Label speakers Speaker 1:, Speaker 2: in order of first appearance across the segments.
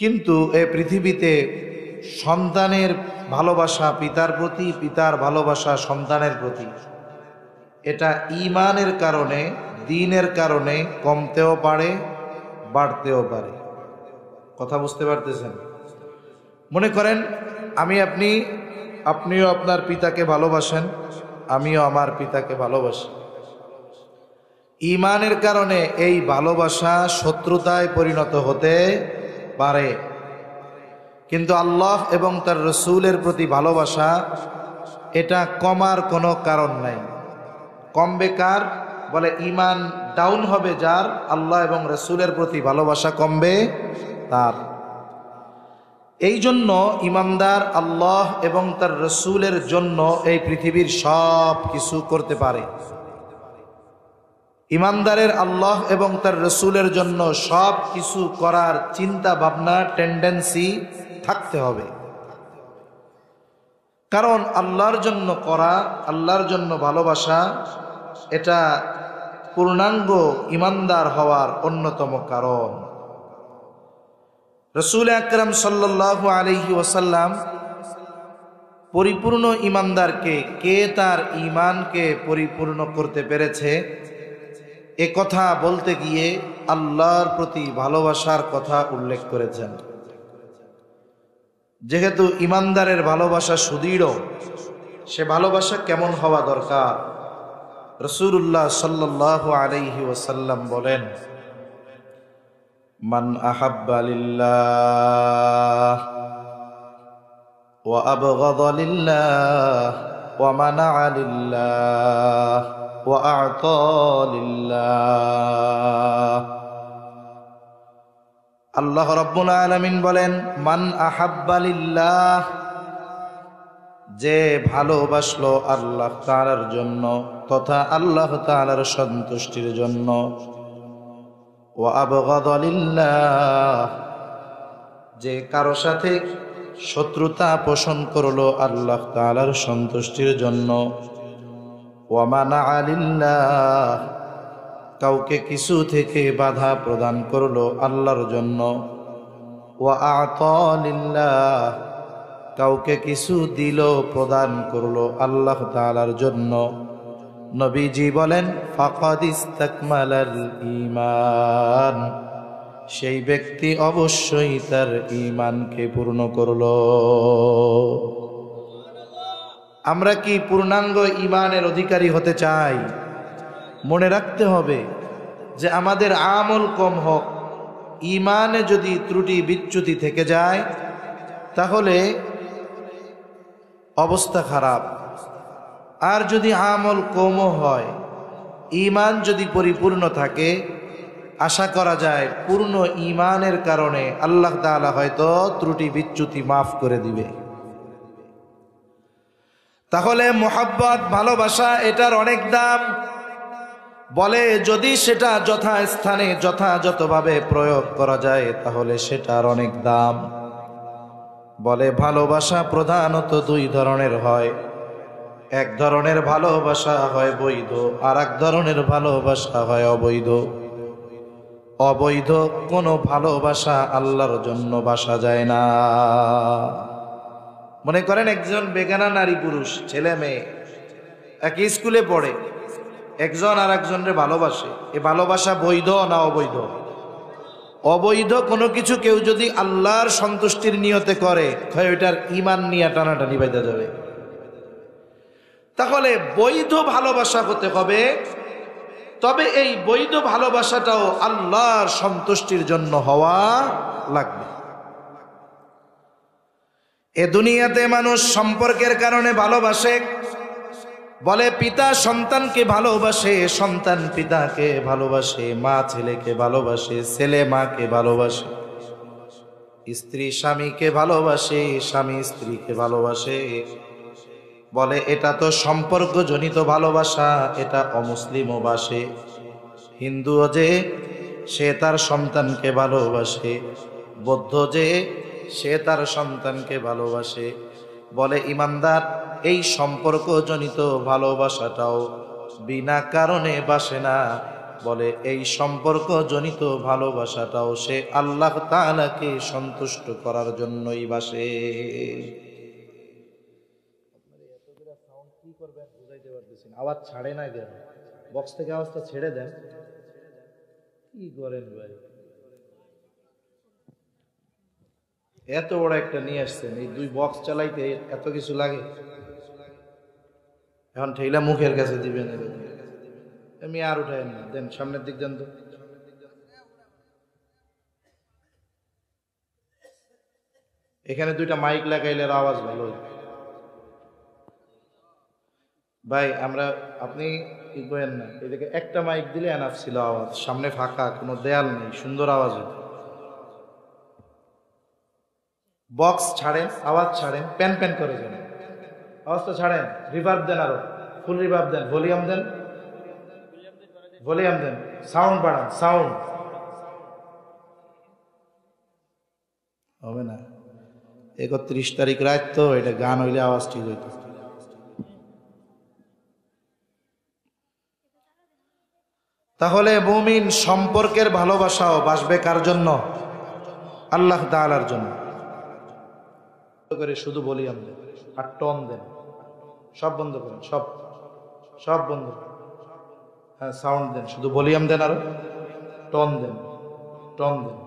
Speaker 1: কিন্তু এই পৃথিবীতে সন্তানের ভালোবাসা পিতার প্রতি, পিতার ভালোবাসা সন্তানের প্রতি, এটা ঈমানের কারণে, দ্বীনের কারণে কমতেও পারে, বাড়তেও পারে। কথা বুঝতে পারতেছেন? মনে করেন আপনিও আপনার পিতাকে ভালোবাসেন, আমিও আমার পিতাকে ভালোবাসি। ঈমানের কারণে এই ভালোবাসা শত্রুতায় পরিণত হতে পারে, কিন্তু আল্লাহ এবং তার রসুলের প্রতি ভালোবাসা এটা কমার কোনো কারণ নাই। কমবে কার? বলে ঈমান ডাউন হবে যার, আল্লাহ এবং রসুলের প্রতি ভালোবাসা কমবে তার। এই জন্য ঈমানদার আল্লাহ এবং তার রসুলের জন্য এই পৃথিবীর সব কিছু করতে পারে। ঈমানদারের আল্লাহ এবং তার রসুলের জন্য সব কিছু করার চিন্তা ভাবনা, টেন্ডেন্সি থাকতে হবে। কারণ আল্লাহর জন্য করা, আল্লাহর জন্য ভালোবাসা, এটা পূর্ণাঙ্গ ঈমানদার হওয়ার অন্যতম কারণ। রাসূল আকরাম সাল্লাল্লাহু আলাইহি ওয়াসাল্লাম পরিপূর্ণ ঈমানদারকে, কে তার ঈমানকে পরিপূর্ণ করতে পেরেছে এ কথা বলতে গিয়ে আল্লাহর প্রতি ভালোবাসার কথা উল্লেখ করেছেন। যেহেতু ঈমানদারের ভালোবাসা সুদৃঢ়, সে ভালোবাসা কেমন হওয়া দরকার? রাসূলুল্লাহ সাল্লাল্লাহু আলাইহি ওয়াসাল্লাম বলেন, মান আহাব্বা লিল্লাহ ওয়া আবগাদা লিল্লাহ ওয়া মানাআ লিল্লাহ ওয়া আ'তা লিল্লাহ। আল্লাহ রাব্বুল আলামিন বলেন, মান আহাব্বা লিল্লাহ, যে ভালোবাসলো আল্লাহ তাআলার জন্য তথা আল্লাহ তাআলার সন্তুষ্টির জন্য, ওয়া আবগাদা লিল্লাহ, যে কারো সাথে শত্রুতা পোষণ করলো আল্লাহ তাআলার সন্তুষ্টির জন্য, ওয়া মানাআ লিল্লাহ, কাউকে কিছু থেকে বাধা প্রদান করলো আল্লাহর জন্য, ওয়া আ'তা লিল্লাহ, কাউকে কিছু দিল, প্রদান করলো আল্লাহ তাআলার জন্য। নবীজি বলেন, ফাকাদ ইস্তাকমালাল ঈমান, সেই ব্যক্তি অবশ্যই তার ঈমানকে পূর্ণ করলো। আমরা কি পূর্ণাঙ্গ ঈমানের অধিকারী হতে চাই? মনে রাখতে হবে যে আমাদের আমল কম হোক, ঈমানে যদি ত্রুটি বিচ্যুতি থেকে যায় তাহলে অবস্থা খারাপ। আর যদি আমল কমও হয়, ঈমান যদি পরিপূর্ণ থাকে, আশা করা যায় পূর্ণ ঈমানের কারণে আল্লাহ তাআলা হয়তো ত্রুটি বিচ্যুতি মাফ করে দিবে। তাহলে মুহাব্বত, ভালোবাসা, এটার অনেক দাম। বলে যদি সেটা যথাস্থানে যথাযথভাবে প্রয়োগ করা যায় তাহলে সেটার অনেক দাম। বলে ভালোবাসা প্রধানত দুই ধরনের হয়। এক ধরনের ভালোবাসা হয় বৈধ, আর এক ধরনের ভালোবাসা হয় অবৈধ। অবৈধ কোনো ভালোবাসা আল্লাহর জন্য বাসা যায় না। মনে করেন একজন বেগানা নারী পুরুষ, ছেলে মেয়ে একই স্কুলে পড়ে, একজন আর একজনের ভালোবাসে। এ ভালোবাসা বৈধ না অবৈধ? অবৈধ কোনো কিছু কেউ যদি আল্লাহর সন্তুষ্টির নিয়তে করে, ওইটার ঈমান নিয়ে টানাটানি বাইতে যাবে। তাহলে বৈধ ভালোবাসা হতে হবে, তবে এই বৈধ ভালোবাসাটাও আল্লাহর সন্তুষ্টির জন্য হওয়া লাগবে। এ দুনিয়াতে মানুষ সম্পর্কের কারণে ভালোবাসে। বলে পিতা সন্তানকে ভালোবাসে, সন্তান পিতাকে ভালোবাসে, মা ছেলেকে ভালোবাসে, ছেলে মাকে ভালোবাসে, স্ত্রী স্বামীকে ভালোবাসে, স্বামী স্ত্রীকে ভালোবাসে। বলে এটা তো সম্পর্কজনিত ভালোবাসা, এটা অমুসলিমও বাসে। হিন্দুও যে সে তার সন্তানকে ভালোবাসে, বৌদ্ধ যে সে তার সন্তানকে ভালোবাসে। বলে ঈমানদার এই সম্পর্কজনিত ভালোবাসাটাও বিনা কারণে বাসে না, বলে এই সম্পর্ক জনিত ভালোবাসাটাও সে আল্লাহ তাআলাকে সন্তুষ্ট করার জন্যই বাসে। কি করবেন বুঝাইতে পারতেছি না, আওয়াজ ছাড়ে নাই দেন, বক্স থেকে আওয়াজটা ছেড়ে দেন, কি করেন ভাই? এত বড় একটা নিয়ে আসছেন, এই 2 বক্স চালাইতে এত কিছু লাগে? এখন ঠেলা মুখের কাছে দিবেন, আমি আর উঠাই না, দেন সামনের দিক দেন তো। এখানে 2টা মাইক লাগাইলে আওয়াজ ভালো ভাই। আপনি কি করেন না, এদিকে একটা মাইক দিলে এনাফ ছিল আওয়াজ, সামনে ফাঁকা, কোনো দেয়াল নেই, সুন্দর আওয়াজ হয়। বক্স ছাড়েন, আওয়াজ ছাড়েন, প্যান প্যান করে যান, আওয়াজটা ছাড়েন, রিভার্ব দেন, আরো ফুল রিভার্ব দেন, ভলিউম দেন, ভলিউম দেন, সাউন্ড বাড়ান, সাউন্ড হবে না। 31 তারিখ রাত তো, এটা গান হইলে আওয়াজ ঠিক হইতো। তাহলে মুমিন সম্পর্কের ভালোবাসাও বাসবে কার জন্য? আল্লাহ তাআলার জন্য। করে শুধু ভলিউম দেন আর টন দেন, সব বন্ধ করেন, সব বন্ধ। হ্যাঁ, সাউন্ড দেন, শুধু ভলিউম দেন আর টন দেন, টন দেন,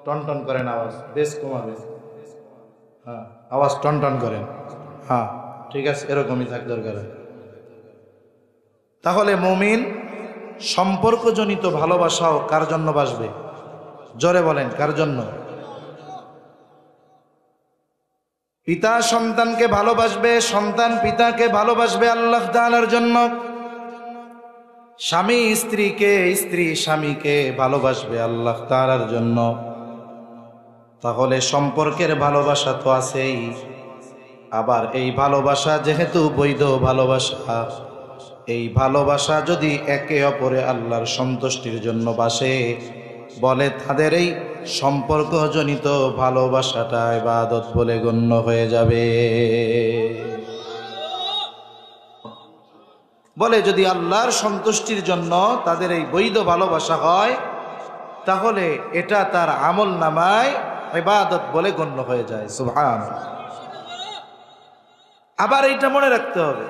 Speaker 1: টন টন করেন, আওয়াজ বেশ কমাবে। হ্যাঁ, আওয়াজ টন টন করেন। হ্যাঁ ঠিক আছে, এরকমই থাক দরকার। তাহলে মুমিন সম্পর্কজনিত ভালোবাসাও কার জন্য বাসবে? জোরে বলেন, কার জন্য? পিতা সন্তানকে ভালোবাসবে, সন্তান পিতাকে ভালোবাসবে আল্লাহ তাআলার জন্য। স্বামী স্ত্রীকে, স্ত্রী স্বামীকে ভালোবাসবে আল্লাহ তাআলার জন্য। তাহলে সম্পর্কের ভালোবাসা তো আছেই, আবার এই ভালোবাসা যেহেতু বৈধ ভালোবাসা, এই ভালোবাসা যদি একে অপরে আল্লাহর সন্তুষ্টির জন্য বাসে, বলে তাদের এই সম্পর্কজনিত ভালোবাসাটা ইবাদত বলে গণ্য হয়ে যাবে। বলে যদি আল্লাহর সন্তুষ্টির জন্য তাদের এই বৈধ ভালোবাসা হয়, তাহলে এটা তার আমল নামায় ইবাদত বলে গণ্য হয়ে যায়। সুবহানাল্লাহ। আবার এইটা মনে রাখতে হবে,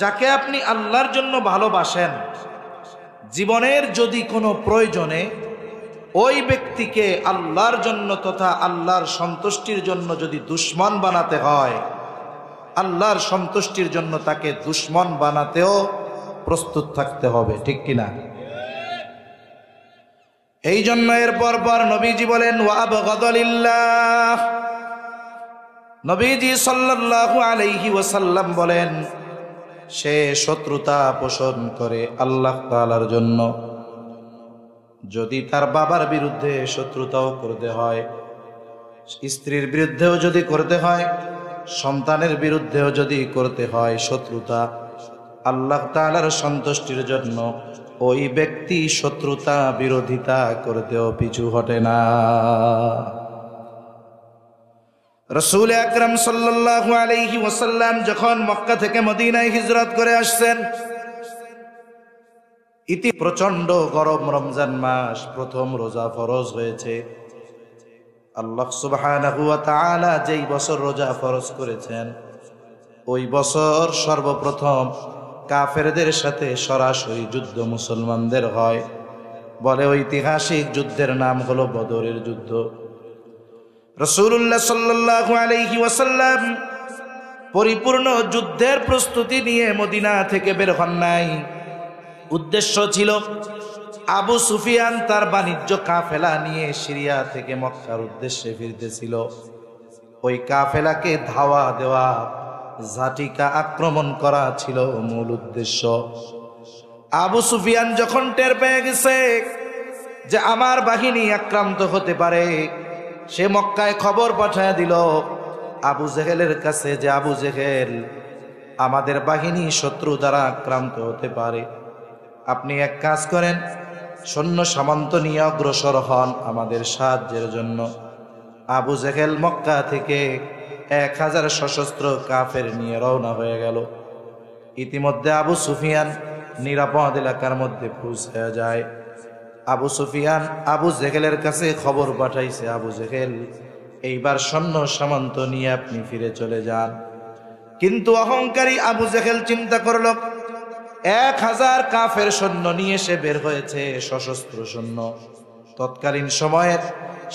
Speaker 1: যাকে আপনি আল্লাহর জন্য ভালোবাসেন, জীবনের যদি কোনো প্রয়োজনে ওই ব্যক্তিকে আল্লাহর জন্য তথা আল্লাহর সন্তুষ্টির জন্য যদি দুশ্মন বানাতে হয়, আল্লাহর সন্তুষ্টির জন্য তাকে দুশ্মন বানাতেও প্রস্তুত থাকতে হবে, ঠিক কিনা? এই জন্য এর পর নবীজি বলেন ওয়া আবগাদালিল্লাহ। নবীজি সাল্লাল্লাহু আলাইহি ওয়াসাল্লাম বলেন, সে শত্রুতা পোষণ করে আল্লাহ তাআলার জন্য। যদি তার বাবার বিরুদ্ধে শত্রুতাও করতে হয়, স্ত্রীর বিরুদ্ধেও যদি করতে হয়, সন্তানের বিরুদ্ধেও যদি করতে হয় শত্রুতা, আল্লাহ তাআলার সন্তুষ্টির জন্য ওই ব্যক্তি শত্রুতা বিরোধিতা করতেও পিছু হটে না। রাসূল আকরাম সাল্লাল্লাহু আলাইহি ওয়াসাল্লাম যখন মক্কা থেকে মদিনায় হিজরত করে আসছেন, ইতি প্রচন্ড গরম রমজান মাস, প্রথম রোজা ফরজ হয়েছে। আল্লাহ সুবহানাহু ওয়া তাআলা যেই বছর রোজা ফরজ করেছেন, ওই বছর সর্বপ্রথম কাফেরদের সাথে সরাসরি যুদ্ধ মুসলমানদের হয়। বলে ঐতিহাসিক যুদ্ধের নাম হলো বদরের যুদ্ধ। রাসূলুল্লাহ সাল্লাল্লাহু আলাইহি ওয়াসাল্লাম পরিপূর্ণ যুদ্ধের প্রস্তুতি নিয়ে মদিনা থেকে বের হন নাই। উদ্দেশ্য ছিল আবু সুফিয়ান তার বাণিজ্য কাফেলা নিয়ে সিরিয়া থেকে মক্কার উদ্দেশ্যে ফিরতেছিল। ওই কাফেলাকে ধাওয়া দেওয়া, ঝাটিকা আক্রমণ করা ছিল মূল উদ্দেশ্য। আবু সুফিয়ান যখন টের পেয়ে গেছে যে আমার বাহিনী আক্রান্ত হতে পারে, সে মক্কায় খবর পাঠায় দিল আবু জেহেলের কাছে যে আবু জেহেল, আমাদের বাহিনী শত্রু দ্বারা আক্রান্ত হতে পারে, আপনি এক কাজ করেন, সৈন্য সামন্ত নিয়ে অগ্রসর হন আমাদের সাহায্যের জন্য। আবু জেহেল মক্কা থেকে 1000 সশস্ত্র কাফের নিয়ে রওনা হয়ে গেল। ইতিমধ্যে আবু সুফিয়ান নিরাপদ এলাকার মধ্যে পৌঁছে যায়। আবু সুফিয়ান আবু জেহেলের কাছে খবর পাঠাইছে, আবু জেহেল এইবার সৈন্য সামন্ত নিয়ে আপনি ফিরে চলে যান। কিন্তু অহংকারী আবু জেহেল চিন্তা করল 1000 কাফের সৈন্য নিয়ে সে বের হয়েছে, সশস্ত্র সৈন্য, তৎকালীন সময়ের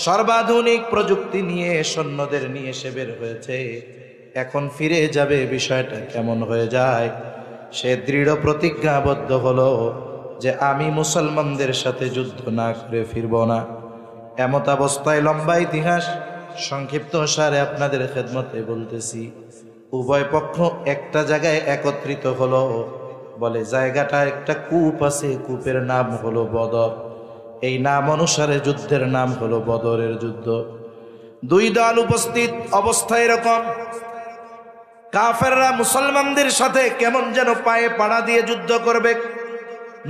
Speaker 1: সর্বাধুনিক প্রযুক্তি নিয়ে সৈন্যদের নিয়ে সে বের হয়েছে, এখন ফিরে যাবে, বিষয়টা কেমন হয়ে যায়। সে দৃঢ় প্রতিজ্ঞাবদ্ধ হলো যে আমি মুসলমানদের সাথে যুদ্ধ না করে ফিরব না। এমত অবস্থায় লম্বা ইতিহাস সংক্ষিপ্ত সারে আপনাদের খেদমতে বলতেছি। উভয় পক্ষ একটা জায়গায় একত্রিত হলো, বলে জায়গাটা একটা কূপ আছে, কূপের নাম হলো বদর। এই নাম অনুসারে যুদ্ধের নাম হলো বদরের যুদ্ধ। দুই দল উপস্থিত অবস্থা এরকম, কাফেররা মুসলমানদের সাথে কেমন যেন পায়ে পাড়া দিয়ে যুদ্ধ করবে।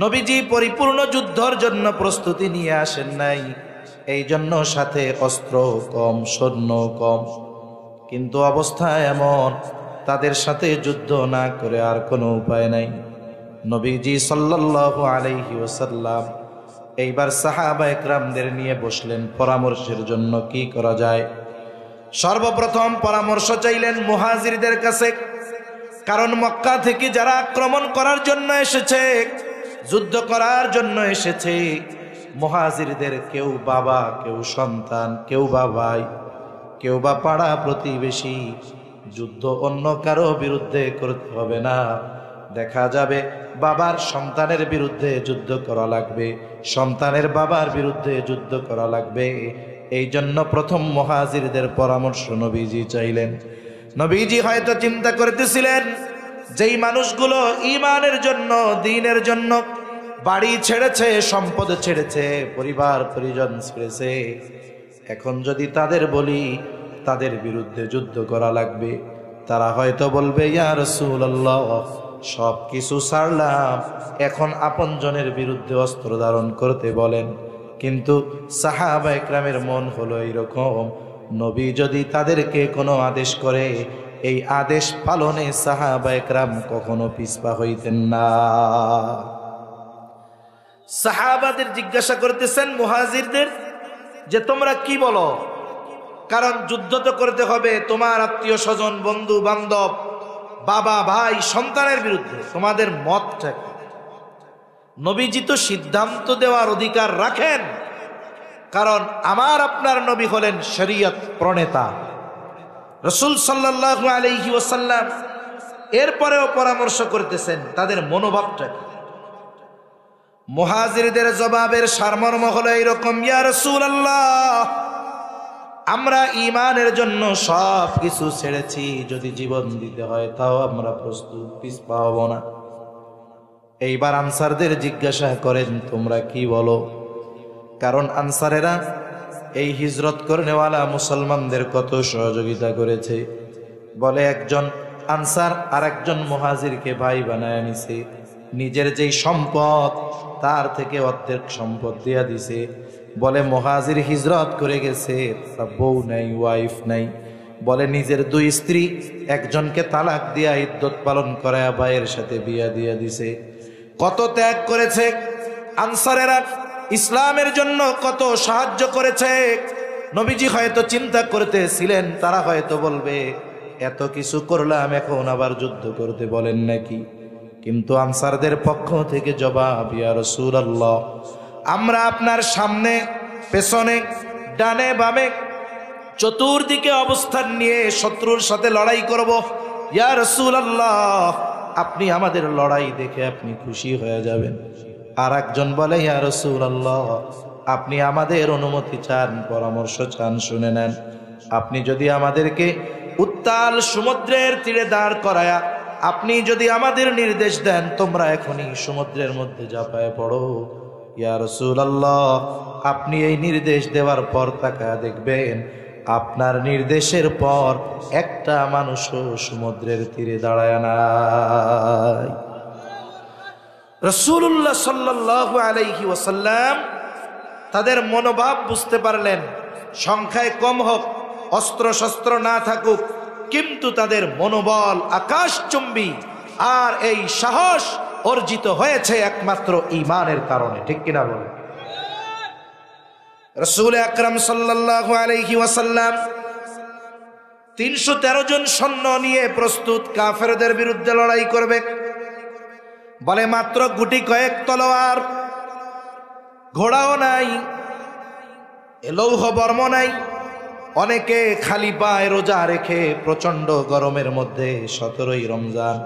Speaker 1: নবীজি পরিপূর্ণ যুদ্ধের জন্য প্রস্তুতি নিয়ে আসেন নাই, এই জন্য সাথে অস্ত্র কম, সৈন্য কম। কিন্তু অবস্থা এমন, তাদের সাথে যুদ্ধ না করে আর কোনো উপায় নাই। নবীজি সাল্লাল্লাহু আলাইহি ওয়াসাল্লাম এইবার সাহাবা একরামদের নিয়ে বসলেন পরামর্শের জন্য কি করা যায়। সর্বপ্রথম পরামর্শ চাইলেন মুহাজিরদের কাছে, কারণ মক্কা থেকে যারা আক্রমণ করার জন্য এসেছে, যুদ্ধ করার জন্য এসেছে, মুহাজিরদের কেউ বাবা, কেউ সন্তান, কেউ বা ভাই, কেউ বা পাড়া প্রতিবেশী। যুদ্ধ অন্য কারো বিরুদ্ধে করতে হবে না, দেখা যাবে বাবার সন্তানের বিরুদ্ধে যুদ্ধ করা লাগবে, সন্তানের বাবার বিরুদ্ধে যুদ্ধ করা লাগবে। এই জন্য প্রথম মুহাজিরদের পরামর্শ নবীজি চাইলেন। নবীজি হয়তো চিন্তা করতেছিলেন, যেই মানুষগুলো ঈমানের জন্য, দ্বীনের জন্য বাড়ি ছেড়েছে, সম্পদ ছেড়েছে, পরিবার পরিজন ছেড়েছে, এখন যদি তাদের বলি তাদের বিরুদ্ধে যুদ্ধ করা লাগবে, তারা হয়তো বলবে ইয়া রাসূলুল্লাহ সব কিছু ছাড়লাম, এখন আপনজনের বিরুদ্ধে অস্ত্র ধারণ করতে বলেন। কিন্তু সাহাবা একরামের মন হলো এইরকম, নবী যদি তাদেরকে কোনো আদেশ করে, এই আদেশ পালনে সাহাবা একরাম কখনো পিছপা হইতেন না। সাহাবাদের জিজ্ঞাসা করতেছেন মুহাজিরদের যে তোমরা কি বলো, কারণ যুদ্ধ তো করতে হবে তোমার আত্মীয় স্বজন, বন্ধু বান্ধব, বাবা ভাই সন্তানের বিরুদ্ধে, তোমাদের মতটা কি? নবীজি তো সিদ্ধান্ত দেওয়ার অধিকার রাখেন, কারণ আমার আপনার নবী হলেন শরীয়ত প্রণেতা রাসূল সাল্লাল্লাহু আলাইহি ওয়াসাল্লাম। এরপরেও পরামর্শ করতেছেন তাদের মনোভাবটা কি। মুহাজিরদের জবাবের সারমর্ম হলো এইরকম, ইয়া রাসূলুল্লাহ আমরা ঈমানের জন্য সব কিছু ছেড়েছি, যদি জীবন দিতে হয় তাও আমরা প্রস্তুত, পিছপা হব না। এইবার আনসারদের জিজ্ঞাসা করেন তোমরা কি বলো, কারণ আনসারেরা এই হিজরত করনেওয়ালা মুসলমানদের কত সহযোগিতা করেছে। বলে একজন আনসার আর একজন মুহাজিরকে ভাই বানায় নিছে, নিজের যেই সম্পদ তার থেকে অর্ধেক সম্পদ দিয়া দিছে। বলে মুহাজির হিজরত করে গেছে, তার বউ নাই, ওয়াইফ নাই, বলে নিজের 2 স্ত্রী, একজনকে তালাক দিয়া ইদ্যত পালন করায় ভাইয়ের সাথে বিয়া দিয়া দিছে। কত ত্যাগ করেছে আনসারেরা, ইসলামের জন্য কত সাহায্য করেছে। নবীজি হয়তো চিন্তা করতেছিলেন তারা হয়তো বলবে এত কিছু করলাম, এখন আবার যুদ্ধ করতে বলেন নাকি। কিন্তু আনসারদের পক্ষ থেকে জবাব, ইয়া রাসূলুল্লাহ আমরা আপনার সামনে, পেছনে, ডানে বামে, চতুর্দিকে অবস্থান নিয়ে শত্রুর সাথে লড়াই করব। ইয়া রাসূলুল্লাহ আপনি আমাদের লড়াই দেখে আপনি খুশি হয়ে যাবেন। আর একজন বলে ইয়া রাসূলুল্লাহ আপনি আমাদের অনুমতি চান, পরামর্শ চান, শুনে নেন। আপনি যদি আমাদেরকে উত্তাল সমুদ্রের তীরে দাঁড় করায়া আপনি যদি আমাদের নির্দেশ দেন তোমরা এখনই সমুদ্রের মধ্যে ঝাঁপায় পড়ো, ইয়া রাসূলুল্লাহ আপনি এই নির্দেশ দেওয়ার পর তাকায়া দেখবেন আপনার নির্দেশের পর একটা মানুষও সমুদ্রের তীরে দাঁড়ায় নাই। রাসূলুল্লাহ সাল্লাল্লাহু আলাইহি ওয়াসাল্লাম তাদের মনোভাব বুঝতে পারলেন। সংখ্যায় কম হোক, অস্ত্র শস্ত্র না থাকুক, কিন্তু তাদের মনোবল আকাশচুম্বী, আর এই সাহস অর্জিত হয়েছে একমাত্র ঈমানের কারণে। ঠিক কিনা বলেন? রাসূল আকরাম সাল্লাল্লাহু আলাইহি ওয়াসাল্লাম 313 জন সৈন্য নিয়ে প্রস্তুত কাফেরদের বিরুদ্ধে লড়াই করবে। বলে মাত্র গুটি কয়েক তলোয়ার, ঘোড়াও নাই, লৌহ বর্ম নাই। অনেকে খালি পায়ে রোজা রেখে প্রচন্ড গরমের মধ্যে 17ই রমজান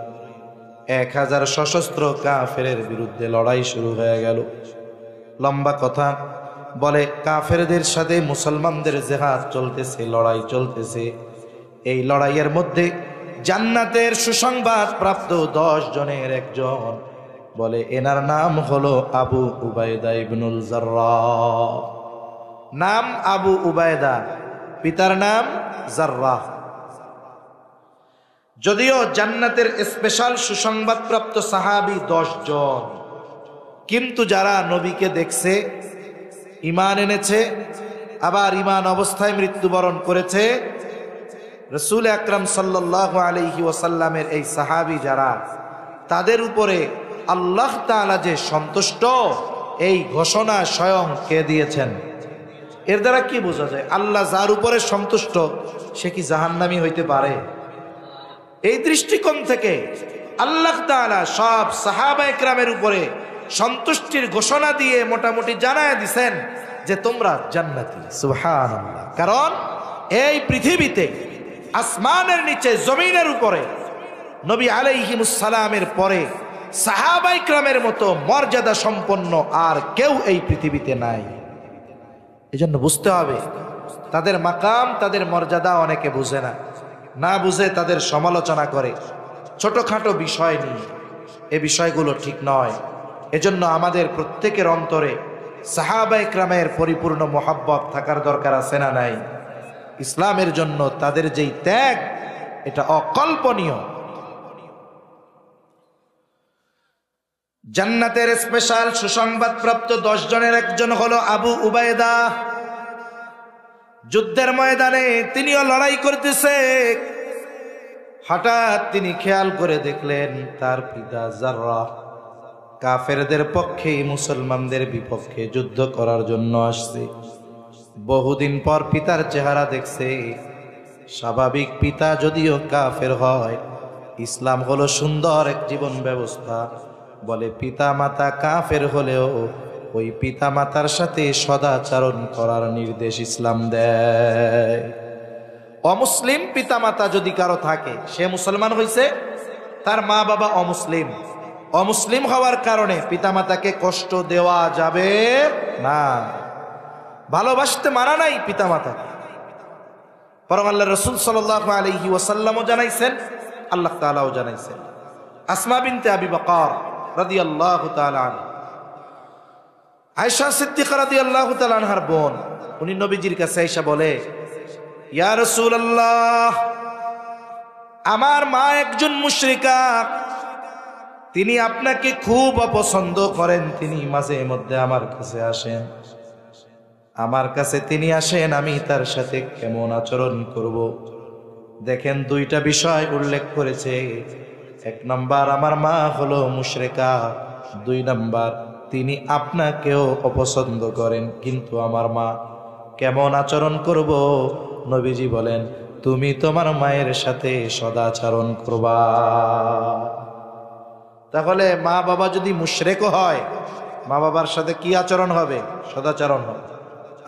Speaker 1: 1000 সশস্ত্র কাফেরের বিরুদ্ধে লড়াই শুরু হয়ে গেল। লম্বা কথা বলে, কাফেরদের সাথে মুসলমানদের জিহাদ চলতেছে, লড়াই চলতেছে। এই লড়াইয়ের মধ্যে জান্নাতের সুসংবাদ প্রাপ্ত 10 জনের একজন, বলে এনার নাম হলো আবু উবাইদা ইবনুল জাররাহ। নাম আবু উবাইদা, পিতার নাম জাররাহ। যদিও জান্নাতের স্পেশাল সুসংবাদ প্রাপ্ত সাহাবী 10 জন, কিন্তু যারা নবীকে দেখছে, ঈমান এনেছে, আবার ঈমান অবস্থায় মৃত্যুবরণ করেছে, রাসূল আকরাম সাল্লাল্লাহু আলাইহি ওয়াসাল্লামের এই সাহাবী যারা, তাদের উপরে আল্লাহ তাআলা যে সন্তুষ্ট, এই ঘোষণা স্বয়ং কে দিয়েছেন? এর দ্বারা কি বোঝা যায়? আল্লাহ যার উপরে সন্তুষ্ট সে কি জাহান্নামী হইতে পারে? এই দৃষ্টিকোণ থেকে আল্লাহ তাআলা সব সাহাবা একরামের উপরে সন্তুষ্টির ঘোষণা দিয়ে মোটামুটি জানায় দিছেন যে তোমরা জান্নাতি। সুবহানাল্লাহ। কারণ এই পৃথিবীতে আসমানের নিচে জমিনের উপরে নবী আলাইহিমুস সালামের পরে সাহাবা ইকরামের মতো মর্যাদা সম্পন্ন আর কেউ এই পৃথিবীতে নাই। এজন্য বুঝতে হবে তাদের মাকাম, তাদের মর্যাদা অনেকে বুঝে না, না বুঝে তাদের সমালোচনা করে ছোটখাটো বিষয় নিয়ে। এই বিষয়গুলো ঠিক নয়। এজন্য আমাদের প্রত্যেকের অন্তরে সাহাবা ইকরামের পরিপূর্ণ মোহাব্বত থাকার দরকার আছে না নাই? ইসলামের জন্য তাদের যেই ত্যাগ, এটা অকল্পনীয়। জান্নাতের স্পেশাল সুসংবাদ প্রাপ্ত 10 জনের একজন হলো আবু উবাইদা। যুদ্ধের ময়দানে তিনিও লড়াই করতেছে। হঠাৎ তিনি খেয়াল করে দেখলেন তার পিতা জাররাহ কাফেরদের পক্ষে মুসলমানদের বিপক্ষে যুদ্ধ করার জন্য আসছে। বহুদিন পর পিতার চেহারা দেখছে। স্বাভাবিক, পিতা যদিও কাফের হয়, ইসলাম হলো সুন্দর এক জীবন ব্যবস্থা। বলে পিতা মাতা কাফের হলেও ওই পিতা মাতার সাথে সদাচরণ করার নির্দেশ ইসলাম দেয়। অমুসলিম পিতা মাতা যদি কারো থাকে, সে মুসলমান হইছে, তার মা বাবা অমুসলিম, অমুসলিম হওয়ার কারণে পিতা মাতাকে কষ্ট দেওয়া যাবে না। ভালোবাসতে মানা নাই পিতা মাতাকে। বরং আল্লাহ রাসূল সাল্লাল্লাহু আলাইহি ওয়াসাল্লামও জানাইছেন, আল্লাহ তাআলাও জানাইছেন। আসমা বিনতে আবি বকর রাদিয়াল্লাহু তাআলা আনহা, আয়েশা সিদ্দিকা রাদিয়াল্লাহু তাআলা আনহার বোন, উনি নবীজির কাছে আয়েশা বলে, ইয়া রাসূলুল্লাহ, আমার মা একজন মুশরিকা, তিনি আপনাকে খুব অপছন্দ করেন। তিনি মাঝে মধ্যে আমার কাছে আসেন, আমার কাছে তিনি আসেন, আমি তার সাথে কেমন আচরণ করব? দেখেন 2টা বিষয় উল্লেখ করেছে। 1 নম্বর, আমার মা হলো মুশরিকা। 2 নম্বর, তিনি আপনাকেও অপছন্দ করেন। কিন্তু আমার মা কেমন আচরণ করব? নবীজি বলেন, তুমি তোমার মায়ের সাথে সদাচরণ করবা। তাহলে মা বাবা যদি মুশরিকও হয়, মা বাবার সাথে কি আচরণ হবে? সদাচরণ হবে।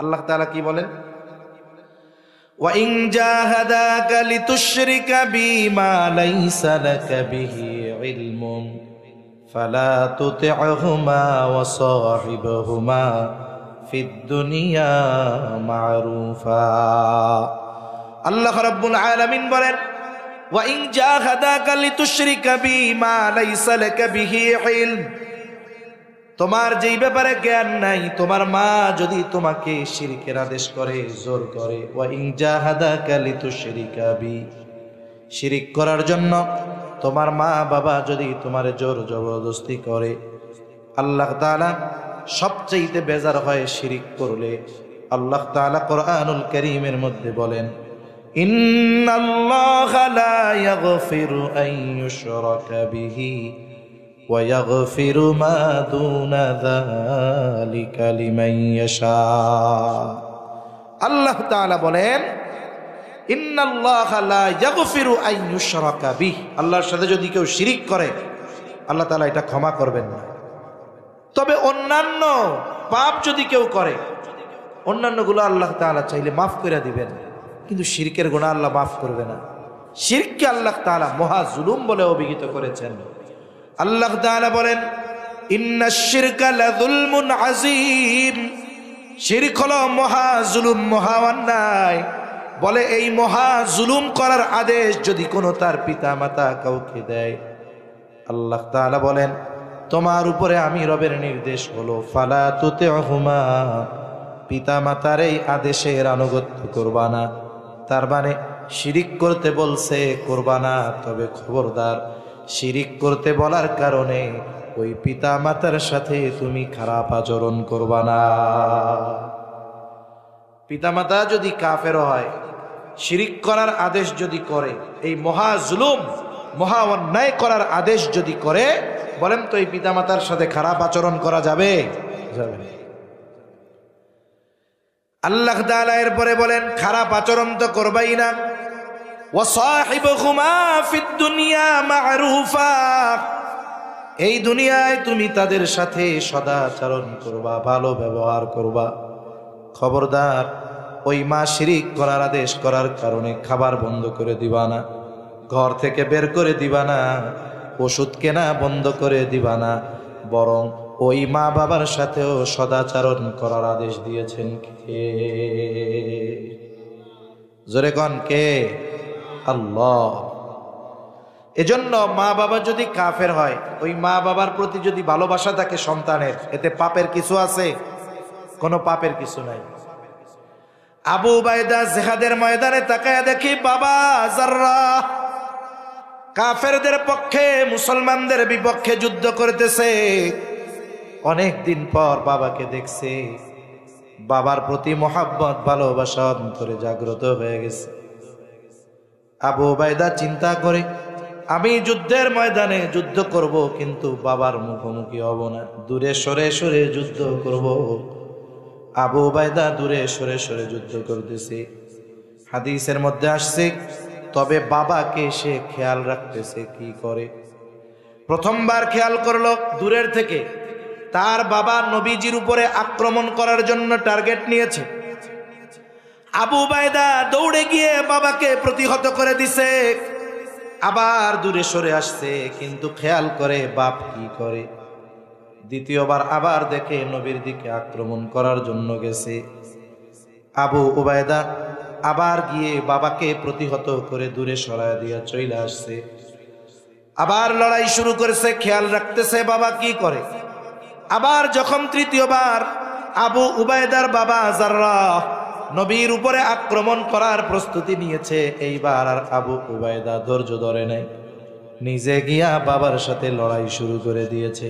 Speaker 1: আল্লাহ তাআলা কি বলেন? ওয়া ইন জাহাদাকা লিতুশরিকা বিমা লাইসা লাকা বিহি ইলমুন ফালা তুতি'হুমা ওয়া সাহিবহুমা ফিদ দুনিয়া মা'রুফা। আল্লাহ রাব্বুল আলামিন বলেন, ওয়া ইন জাহাদাকা লিতুশরিকা বিমা লাইসা লাকা বিহি ইলম, তোমার যেই ব্যাপারে জ্ঞান নাই, তোমার মা যদি তোমাকে শিরকের আদেশ করে, জোর করে, ওয়া ইন জাহাদাকা লিতুশরিকা বি, শিরিক করার জন্য তোমার মা বাবা যদি তোমার জোর জবরদস্তি করে, আল্লাহ তাআলা সবচেয়ে বেজার হয় শিরিক করলে। আল্লাহ তাআলা কোরআনুল কারীমের মধ্যে বলেন, ইন্নাল্লাহা লা ইয়াগফিরু আন ইউশরাকা বিহি ويغفر ما دون ذلك لمن يشاء। আল্লাহ তাআলা বলেন ইন্নাল্লাহা লা ইয়াগফিরু আন ইউশরাকা বিহি, আল্লাহর সাথে যদি কেউ শিরিক করে আল্লাহ তাআলা এটা ক্ষমা করবেন না। তবে অন্যান্য পাপ যদি কেউ করে অন্যান্যগুলো আল্লাহ তাআলা চাইলে মাফ করে দিবেন, কিন্তু শিরকের গুনাহ আল্লাহ মাফ করবে না। শিরককে আল্লাহ তাআলা মহা জুলুম বলে অভিহিত করেছেন। আল্লাহ তাআলা বলেন ইন্নাশ শিরকা লাযুলমুন আযীম, শিরক হলো মহা জুলুম, মহা অন্যায়। বলে এই মহা জুলুম করার আদেশ যদি কোনো তার পিতা মাতা কাউকে দেয়, আল্লাহ তাআলা বলেন তোমার উপরে আমি রবের নির্দেশ হলো ফালা তুতিউহুমা, পিতা মাতার এই আদেশের আনুগত্য করবা না। তার মানে শিরিক করতে বলছে করবা না, তবে খবরদার শিরিক করতে বলার কারণে ওই পিতা মাতার সাথে তুমি খারাপ আচরণ করবা না। পিতা মাতা যদি কাফের হয়, শিরিক করার আদেশ যদি করে, এই মহা জুলুম মহা অন্যায় করার আদেশ যদি করে, বলেন তো এই পিতা মাতার সাথে খারাপ আচরণ করা যাবে? যাবে না। আল্লাহ তাআলা এরপরে বলেন খারাপ আচরণ তো করবাই না। ওয়াসাহিবুহুমা ফিদ দুনিয়া মা'রুফা, এই দুনিয়ায় তুমি তাদের সাথে সদাচরণ করবা, ভালো ব্যবহার করবা। খবরদার ওই মা শিরিক করার আদেশ করার কারণে খাবার বন্ধ করে দিবা না, ঘর থেকে বের করে দিবা না, ওষুধ কেনা বন্ধ করে দিবা না, বরং ওই মা বাবার সাথেও সদাচরণ করার আদেশ দিয়েছেন কে? জোরে কোন কে? আল্লাহ। এজন্য মা বাবা যদি কাফের হয়, ওই মা বাবার প্রতি যদি ভালোবাসা থাকে সন্তানের, এতে পাপের কিছু আছে? কোনো পাপের কিছু নাই। আবু উবাইদা জিহাদের ময়দানে তাকায়া দেখি বাবা জাররাহ কাফেরদের পক্ষে মুসলমানদের বিপক্ষে যুদ্ধ করতেছে। অনেক দিন পর বাবাকে দেখছে, বাবার প্রতি মহব্বত ভালোবাসা অন্তরে জাগ্রত হয়ে গেছে। আবু উবাইদা চিন্তা করে আমি যুদ্ধের ময়দানে যুদ্ধ করব, কিন্তু বাবার মুখোমুখি হব না, দূরে সরে সরে যুদ্ধ করব। আবু উবাইদা দূরে সরে সরে যুদ্ধ করতেছে। হাদিসের মধ্যে আসছে তবে বাবাকে সে খেয়াল রাখতেছে। কি করে? প্রথমবার খেয়াল করলো দূরের থেকে, তার বাবা নবীজির উপরে আক্রমণ করার জন্য টার্গেট নিয়েছে। আবু উবাইদা দৌড়ে গিয়ে বাবাকে প্রতিহত করে দিছে। আবার দূরে সরে আসছে, কিন্তু খেয়াল করে বাপ কি করে। দ্বিতীয়বার আবার দেখে নবীর দিকে আক্রমণ করার জন্য গেছে। আবু উবাইদা আবার গিয়ে বাবাকে প্রতিহত করে দূরে সরায় দিয়ে চলে আসছে। আবার লড়াই শুরু করেছে, খেয়াল রাখতেছে বাবা কি করে। আবার যখন তৃতীয়বার আবু উবাইদার বাবা জাররাহ নবীর উপরে আক্রমণ করার প্রস্তুতি নিয়েছে, এইবার আর আবু উবাইদা ধৈর্য ধরে নাই, নিজে গিয়া বাবার সাথে লড়াই শুরু করে দিয়েছে।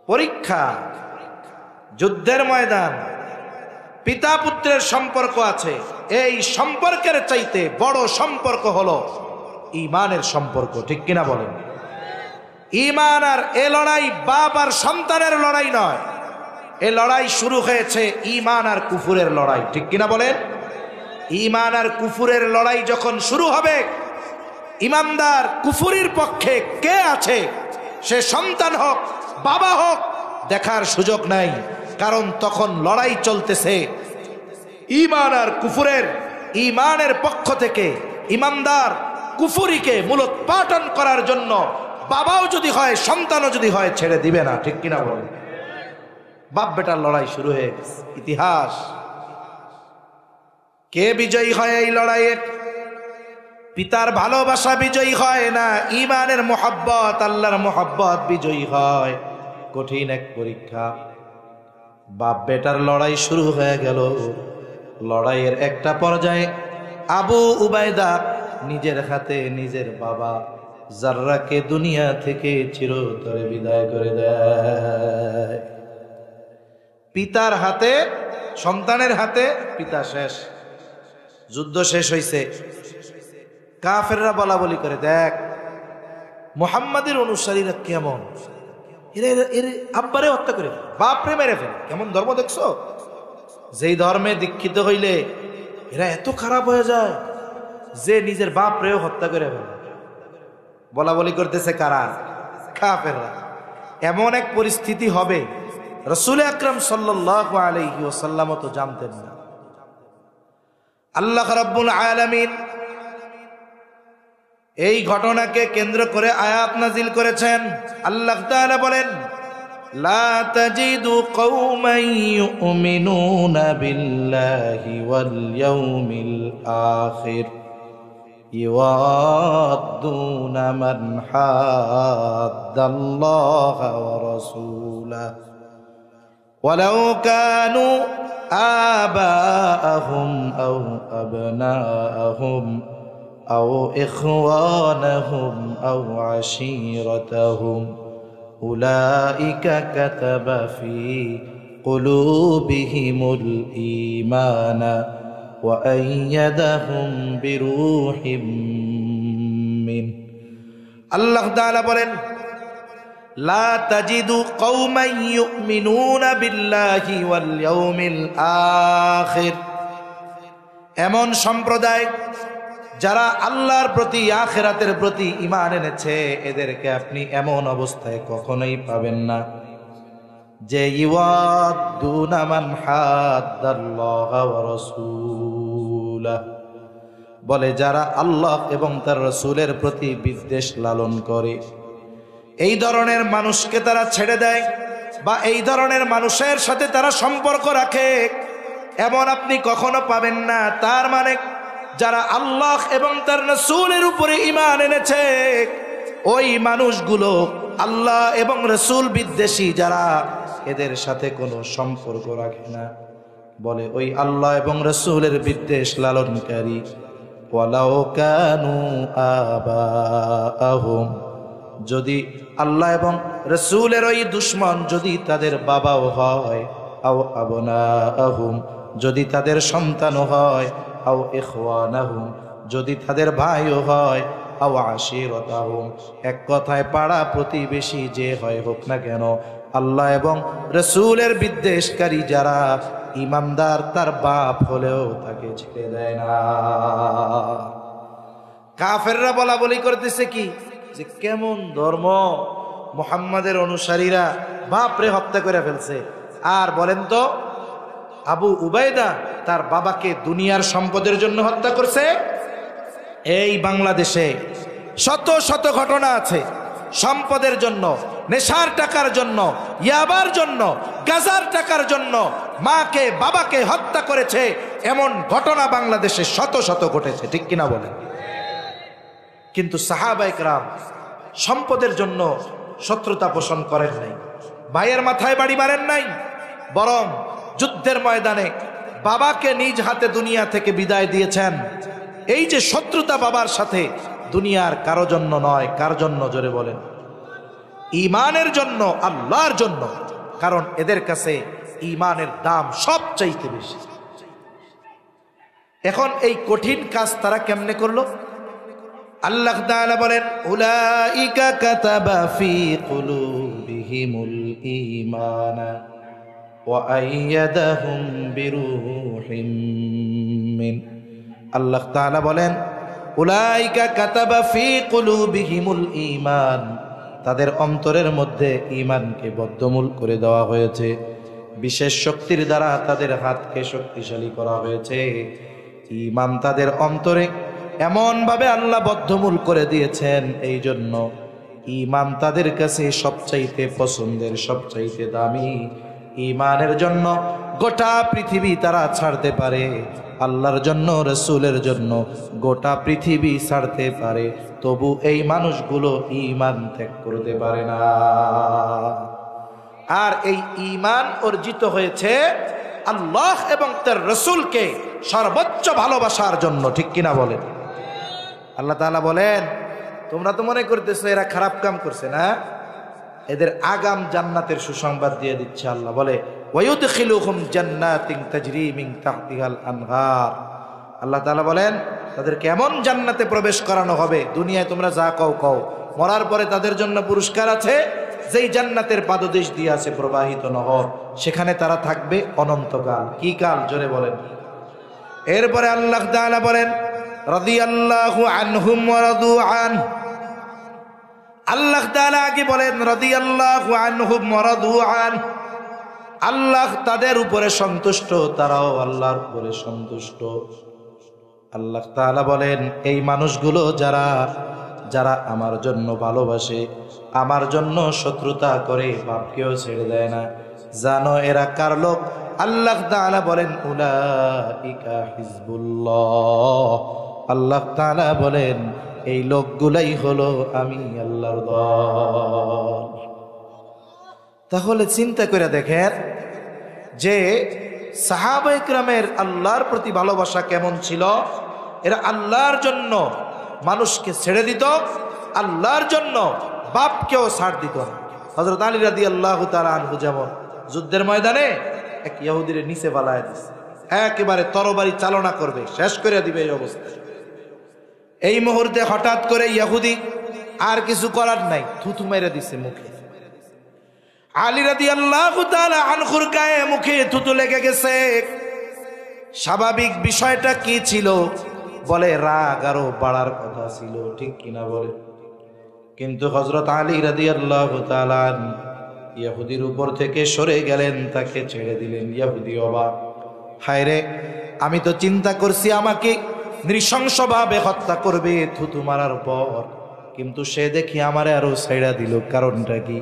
Speaker 1: পরীক্ষা, যুদ্ধের ময়দান, পিতা পুত্রের সম্পর্ক আছে। এই সম্পর্কের চাইতে বড় সম্পর্ক হলো ঈমানের সম্পর্ক। ঠিক কিনা বলেন? ঈমান আর এ লড়াই বাপ আর সন্তানের লড়াই নয়, এ লড়াই শুরু হয়েছে ঈমান আর কুফুরের লড়াই। ঠিক কিনা বলেন? ঈমান আর কুফুরের লড়াই যখন শুরু হবে, ইমানদার কুফুরির পক্ষে কে আছে, সে সন্তান হোক বাবা হোক, দেখার সুযোগ নাই, কারণ তখন লড়াই চলতেছে ঈমান আর কুফুরের। ঈমানের পক্ষ থেকে ইমানদার কুফুরিকে মূলোৎপাটন করার জন্য বাবাও যদি হয় সন্তানও যদি হয় ছেড়ে দিবে না। ঠিক কিনা বলেন? বাপ বেটার লড়াই শুরু হয়ে গেছে। ইতিহাস, কে বিজয়ী হয় এই লড়াইয়ে? পিতার ভালোবাসা বিজয়ী হয় না, ঈমানের মোহাব্বত, আল্লাহর মোহাব্বত বিজয়ী হয়। কঠিন এক পরীক্ষা। বাপ বেটার লড়াই শুরু হয়ে গেল। লড়াইয়ের একটা পর্যায়ে আবু উবাইদা নিজের হাতে নিজের বাবা জাররাকে দুনিয়া থেকে চিরতরে বিদায় করে দেয়। পিতার হাতে, সন্তানের হাতে পিতা শেষ। যুদ্ধ শেষ হইছে, কাফেররা বলা বলি করে, দেখ মুহাম্মাদের অনুসারীরা কেমন, এরা এর আব্বারে হত্যা করে বাপরে মেরে ফেলে। কেমন ধর্ম দেখছো? যেই ধর্মে দীক্ষিত হইলে এরা এত খারাপ হয়ে যায় যে নিজের বাপরেও হত্যা করে ফেলে। বলা বলি করতেছে কারা? কাফেররা। এমন এক পরিস্থিতি হবে রাসূল আকরাম সাল্লাল্লাহু আলাইহি ওয়াসাল্লাম তো জানতেন না। আল্লাহ রাব্বুল আলামিন এই ঘটনাকে কেন্দ্র করে আয়াত নাজিল করেছেন। আল্লাহ তাআলা বলেন, লা তাজিদু কওমান ইউমিনুনা বিল্লাহি ওয়াল ইয়াউমিল আখির ইওয়াদ্দুনা মান হাদ্দাল্লাহা ওয়া রাসূলাহু ওয়ালাউ কানু আবাআহুম আও আবনাআহুম أو إخوانهم أو عشيرتهم أولئك كتب في قلوبهم الإيمان وأيدهم بروح منه الله تعالى বলেন لا تجد قوما يؤمنون بالله واليوم الآخر এমন সম্প্রদায় যারা আল্লাহর প্রতি আখিরাতের প্রতি ঈমান এনেছে এদেরকে আপনি এমন অবস্থায় কখনোই পাবেন না যে ইওয়াদ্দুনা মান হাদ্দাল্লাহা ওয়া রাসূলাহু, বলে যারা আল্লাহ এবং তার রাসূলের প্রতি বিদ্বেষ লালন করে এই ধরনের মানুষকে তারা ছেড়ে দেয় বা এই ধরনের মানুষের সাথে তারা সম্পর্ক রাখে, এমন আপনি কখনো পাবেন না। তার মানে যারা আল্লাহ এবং তার রাসূলের উপরে ঈমান এনেছে ওই মানুষগুলো আল্লাহ এবং রাসূল বিদ্বেষী যারা এদের সাথে কোনো সম্পর্ক রাখে না, বলে ওই আল্লাহ এবং রাসূলের বিদ্বেষ লালনকারী ওয়ালাউ কানু আবাআহুম, যদি আল্লাহ এবং রাসূলের ওই দুশমন যদি তাদের বাবাও হয়, আও আবনাআহুম যদি তাদের সন্তানও হয়, আও ইখওয়ানাহুম যদি তাদের ভাইও হয়, আও আশিরাতাহুম এক কথায় পাড়া প্রতিবেশী যে হয় হোক না কেন, আল্লাহ এবং রাসূলের বিদ্বেষকারী যারা ইমানদার তার বাপ হলেও তাকে ছেড়ে দেয় না। কাফেররা বলা বলি করতেছে কি যে কেমন ধর্ম, মুহাম্মাদের অনুসারীরা বাপরে হত্যা করে ফেলছে। আর বলেন তো আবু উবাইদা তার বাবাকে দুনিয়ার সম্পদের জন্য হত্যা করছে। এই বাংলাদেশে শত শত ঘটনা আছে সম্পদের জন্য, নেশার টাকার জন্য, ইয়াবার জন্য, গাজার টাকার জন্য মাকে বাবাকে হত্যা করেছে, এমন ঘটনা বাংলাদেশে শত শত ঘটেছে, ঠিক কিনা বলেন? কিন্তু সাহাবায়ে কেরাম সম্পদের জন্য শত্রুতা পোষণ করেন নাই, ভাইয়ের মাথায় বাড়ি মারেন নাই, বরং যুদ্ধের ময়দানে বাবাকে নিজ হাতে দুনিয়া থেকে বিদায় দিয়েছেন। এই যে শত্রুতা বাবার সাথে, দুনিয়ার কারো জন্য নয়। কার জন্য? জোরে বলেন। ঈমানের জন্য, আল্লাহর জন্য। কারণ এদের কাছে ঈমানের দাম সবচাইতে বেশি। এখন এই কঠিন কাজ তারা কেমনে করলো? আল্লাহ তাআলা বলেন, উলাইকা কাতাবা ফি কুলুবিহিমুল ঈমানা ওয়া আইয়াদাহুম বিরূহিম মিন। আল্লাহ তাআলা বলেন, উলাইকা কাতাবা ফি কুলুবিহিমুল ঈমান, তাদের অন্তরের মধ্যে ঈমানকে বদ্ধমূল করে দেওয়া হয়েছে, বিশেষ শক্তির দ্বারা তাদের হাতকে শক্তিশালী করা হয়েছে। ঈমান তাদের অন্তরে এমন ভাবে আল্লাহ বদ্ধমূল করে দিয়েছেন, এই জন্য ঈমান তাদের কাছে সবচাইতে পছন্দের, সবচাইতে দামি। ঈমানের জন্য গোটা পৃথিবী তারা ছাড়তে পারে, আল্লাহর জন্য, রাসূলের জন্য গোটা পৃথিবী ছাড়তে পারে, তবু এই মানুষগুলো ঈমান ত্যাগ করতে পারে না। আর এই ঈমান অর্জিত হয়েছে আল্লাহ এবং তার রাসূলকে সর্বোচ্চ ভালোবাসার জন্য, ঠিক কিনা বলেন? আল্লাহ তাআলা বলেন, তোমরা তো মনে করতেছো এরা খারাপ কাম করছে না, এদের আগাম জান্নাতের সুসংবাদ দিয়ে দিচ্ছে। আল্লাহ বলে, ওয়ায়ুদখিলুহুম জান্নাতিন তাজরি মিন তাহতিহাল আনহার। আল্লাহ তাআলা বলেন, তাদেরকে এমন জান্নাতে প্রবেশ করানো হবে, দুনিয়ায় তোমরা যা কও কও, মরার পরে তাদের জন্য পুরস্কার আছে, যেই জান্নাতের পাদদেশ দিয়ে আছে প্রবাহিত নহর, সেখানে তারা থাকবে অনন্তকাল। কি কাল? জোরে বলেন। এরপরে আল্লাহ তাআলা বলেন রাদিয়াল্লাহু আনহুম ওয়া রাদু আন। আল্লাহ তাআলা আগে বলেন রাদিয়াল্লাহু আনহুম ওয়া রাদু আন, আল্লাহ তাদের উপরে সন্তুষ্ট, তারাও আল্লাহর উপরে সন্তুষ্ট। আল্লাহ তাআলা বলেন এই মানুষগুলো যারা যারা আমার জন্য ভালোবাসে, আমার জন্য শত্রুতা করে, বাপকেও ছেড়ে দেয় না, জানো এরা কার লোক? আল্লাহ তাআলা বলেন উলাইকা হিজবুল্লাহ। আল্লাহ তাআলা বলেন এই লোকগুলাই হলো আমি আল্লাহর দল। তাহলে চিন্তা করে দেখেন যে সাহাবা ইকরামের আল্লাহর প্রতি ভালোবাসা কেমন ছিল। এরা আল্লাহর জন্য মানুষকে ছেড়ে দিত, আল্লাহর জন্য বাপকেও ছাড় দিত না। হযরত আলী রাদিয়াল্লাহু তাআলা আনহু যেমন যুদ্ধের ময়দানে এক ইহুদির নিচে বালায় দিছে, একেবারে তরবারি চালনা করবে, শেষ করে দিবে এই অবস্থা। এই মুহূর্তে হঠাৎ করে ইহুদি আর কিছু করার নাই, থুতু মেরে দিছে মুখে। আলী রাদিয়াল্লাহু তাআলা আনহুর গায়ে মুখে থুতু লেগে গেছে। স্বাভাবিক বিষয়টা কি ছিল? বলে রাগ আরো বাড়ার কথা ছিল, ঠিক কিনা বলে? কিন্তু হযরত আলী রাদিয়াল্লাহু তাআলা ইহুদির উপর থেকে সরে গেলেন, তাকে ছেড়ে দিলেন। ইহুদি অবাক, হায় রে, আমি তো চিন্তা করছি আমাকে নৃশংসভাবে হত্যা করবে থুতু মারার পর, কিন্তু সে দেখি আমারে আরো ছেড়ে দিল, কারণটা কি?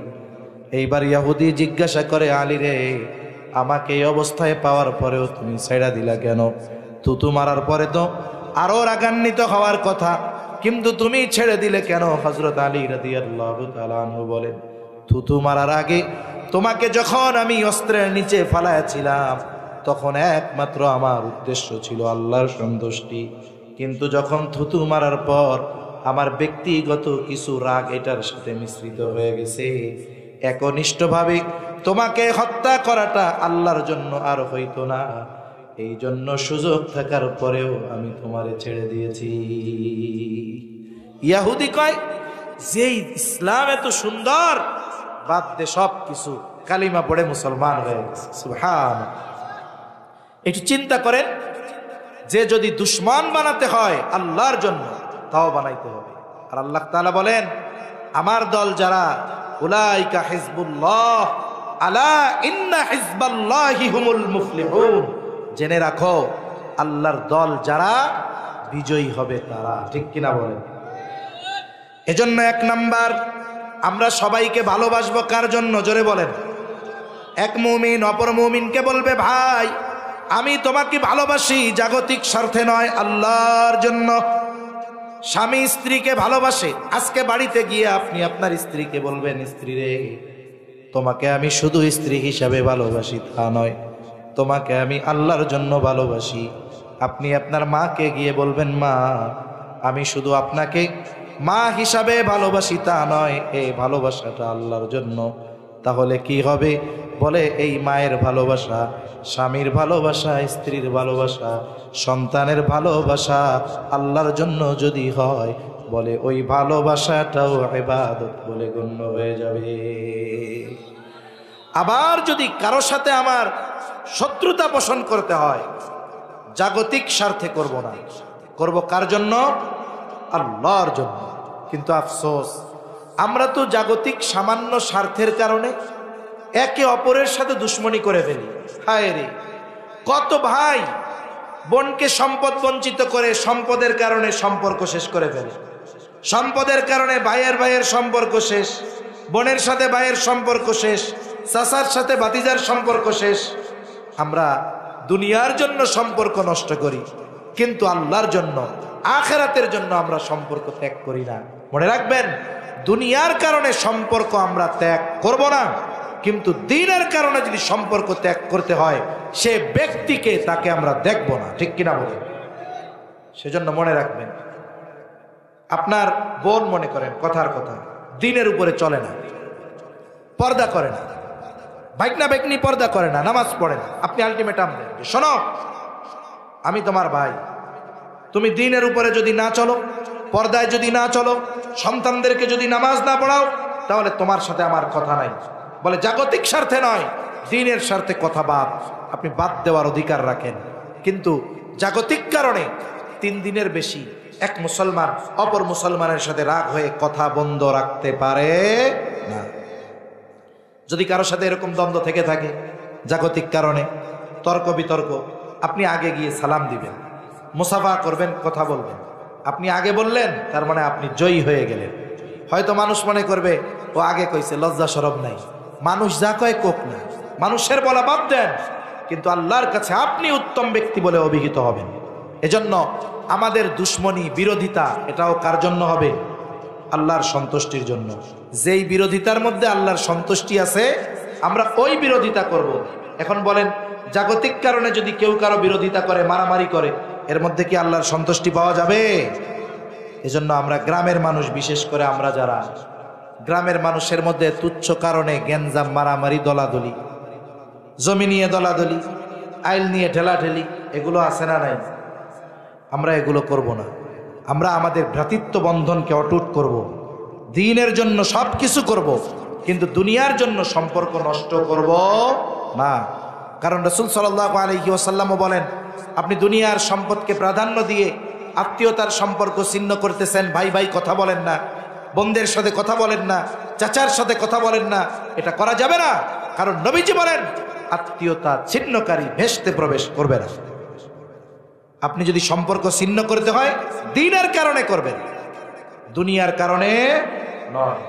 Speaker 1: এইবার ইহুদি জিজ্ঞাসা করে, আলী রে, আমাকে এই অবস্থায় পাওয়ার পরেও তুমি ছেড়ে দিলা কেন? থুতু মারার পরে তো আরো রাগান্বিত হওয়ার কথা, কিন্তু তুমি ছেড়ে দিলে কেন? হযরত আলী রাদিয়াল্লাহু তাআলা আনহু বলেন, থুতু মারার আগে তোমাকে যখন আমি অস্ত্রের নিচে ফালাইছিলাম, তখন একমাত্র আমার উদ্দেশ্য ছিল আল্লাহর সন্তুষ্টি, কিন্তু যখন থুতু মারার পর আমার ব্যক্তিগত কিছু রাগ এটার সাথে মিশ্রিত হয়ে গেছে, একনিষ্ঠভাবে তোমাকে হত্যা করাটা আল্লাহর জন্য আর হইতো না, এই জন্য সুযোগ থাকার পরেও আমি তোমারে ছেড়ে দিয়েছি। ইহুদি কয় যে ইসলাম এত সুন্দর, বাদ দে সব কিছু, কালিমা পড়ে মুসলমান হয়ে গেছে। সুবহানাল্লাহ। একটু চিন্তা করেন, যে যদি দুশমন বানাতে হয় আল্লাহর জন্য, তাও বানাইতে হবে। আর আল্লাহ তাআলা বলেন আমার দল যারা, উলাইকা হিজবুল্লাহ আলা ইন্না হিজবাল্লাহি হুমুল মুফলিহুন, জেনে রাখো আল্লাহর দল যারা বিজয়ী হবে তারা, ঠিক কিনা বলেন? এজন্য এক নাম্বার, আমরা সবাইকে ভালোবাসবো কার জন্য? জোরে বলেন। এক মুমিন অপর মুমিনকে বলবে, ভাই আমি তোমাকে ভালোবাসি জাগতিক স্বার্থে নয়, আল্লাহর জন্য। স্বামী স্ত্রীকে ভালোবাসে, আজকে বাড়িতে গিয়ে আপনি আপনার স্ত্রীকে বলবেন, স্ত্রী রে, তোমাকে আমি শুধু স্ত্রী হিসাবে ভালোবাসি তা নয়, তোমাকে আমি আল্লাহর জন্য ভালোবাসি। আপনি আপনার মাকে গিয়ে বলবেন, মা আমি শুধু আপনাকে মা হিসাবে ভালোবাসি তা নয়, এই ভালোবাসাটা আল্লাহর জন্য। তাহলে কি হবে? বলে এই মায়ের ভালোবাসা, স্বামীর ভালোবাসা, স্ত্রীর ভালোবাসা, সন্তানের ভালোবাসা আল্লাহর জন্য যদি হয়, বলে ওই ভালোবাসাটাও ইবাদত বলে গণ্য হয়ে যাবে। আবার যদি কারো সাথে আমার শত্রুতা পোষণ করতে হয়, জাগতিক স্বার্থে করব না, করব কার জন্য? আল্লাহর জন্য। কিন্তু আফসোস, আমরা তো জাগতিক সামান্য স্বার্থের কারণে একে অপরের সাথে দুশ্মনী করে ফেলি। হায় রে, কত ভাই বোনকে সম্পদ বঞ্চিত করে সম্পদের কারণে সম্পর্ক শেষ করে ফেলে, সম্পদের কারণে ভাইয়ের সম্পর্ক শেষ, বোনের সাথে ভাইয়ের সম্পর্ক শেষ, চাচার সাথে ভাতিজার সম্পর্ক শেষ। আমরা দুনিয়ার জন্য সম্পর্ক নষ্ট করি, কিন্তু আল্লাহর জন্য, আখিরাতের জন্য আমরা সম্পর্ক ত্যাগ করি না। মনে রাখবেন, দুনিয়ার কারণে সম্পর্ক আমরা ত্যাগ করব না, কিন্তু দ্বীনের কারণে যদি সম্পর্ক ত্যাগ করতে হয়, সে ব্যক্তিকে তাকে আমরা দেখব না, ঠিক কিনা বলে? সেজন্য মনে রাখবেন, আপনার বোন মনে করেন কথার কথা দ্বীনের উপরে চলে না, পর্দা করে না, ভাইকনা ভাইকনি পর্দা করে না, নামাজ পড়ে না, আপনি আলটিমেটাম দেন, শোনো আমি তোমার ভাই, তুমি দ্বীনের উপরে যদি না চলো, পর্দায় যদি না চলো, সন্তানদেরকে যদি নামাজ না পড়াও, তাহলে তোমার সাথে আমার কথা নাই। বলে জাগতিক স্বার্থে নয়, দ্বীনের স্বার্থে কথা বাদ, আপনি বাদ দেওয়ার অধিকার রাখেন। কিন্তু জাগতিক কারণে 3 দিনের বেশি এক মুসলমান অপর মুসলমানের সাথে রাগ হয়ে কথা বন্ধ রাখতে পারে না। যদি কারোর সাথে এরকম দ্বন্দ্ব থেকে থাকে জাগতিক কারণে, তর্ক বিতর্ক, আপনি আগে গিয়ে সালাম দিবেন, মুসাফা করবেন, কথা বলবেন। আপনি আগে বললেন, তার মানে আপনি জয়ী হয়ে গেলেন। হয়তো মানুষ মনে করবে ও আগে কইছে, লজ্জা শরম নাই, মানুষ যা কয় কোক না, মানুষের বলা বাদ দেন, কিন্তু আল্লাহর কাছে আপনি উত্তম ব্যক্তি বলে অভিহিত হবেন। এজন্য আমাদের দুশ্মনী, বিরোধিতা, এটাও কার জন্য হবে? আল্লাহর সন্তুষ্টির জন্য। যেই বিরোধিতার মধ্যে আল্লাহর সন্তুষ্টি আছে, আমরা ওই বিরোধিতা করব। এখন বলেন, জাগতিক কারণে যদি কেউ কারো বিরোধিতা করে, মারামারি করে, এর মধ্যে কি আল্লাহর সন্তুষ্টি পাওয়া যাবে? এজন্য আমরা গ্রামের মানুষ, বিশেষ করে আমরা যারা গ্রামের মানুষের মধ্যে তুচ্ছ কারণে গ্যাঞ্জাম, মারামারি, দলাদলি, জমি নিয়ে দলাদলি, আইল নিয়ে ঠেলাঠেলি, এগুলো আছে না নাই? আমরা এগুলো করব না। আমরা আমাদের ভ্রাতৃত্ব বন্ধনকে অটুট করব, দ্বীনের জন্য সব কিছু করব, কিন্তু দুনিয়ার জন্য সম্পর্ক নষ্ট করব না। কারণ রাসূল সাল্লাল্লাহু আলাইহি ওয়াসাল্লামও বলেন, আপনি দুনিয়ার সম্পদকে প্রাধান্য দিয়ে আত্মীয়তার সম্পর্ক ছিন্ন করতেছেন। ভাই ভাই কথা বলেন না, বোনদের সাথে কথা বলেন না, চাচার সাথে কথা বলেন না, এটা করা যাবে না। কারণ নবীজি বলেন, আত্মীয়তা ছিন্নকারী ভেস্তে প্রবেশ করবে না। আপনি যদি সম্পর্ক ছিন্ন করতে হয়, দ্বীনের কারণে করবেন, দুনিয়ার কারণে নয়।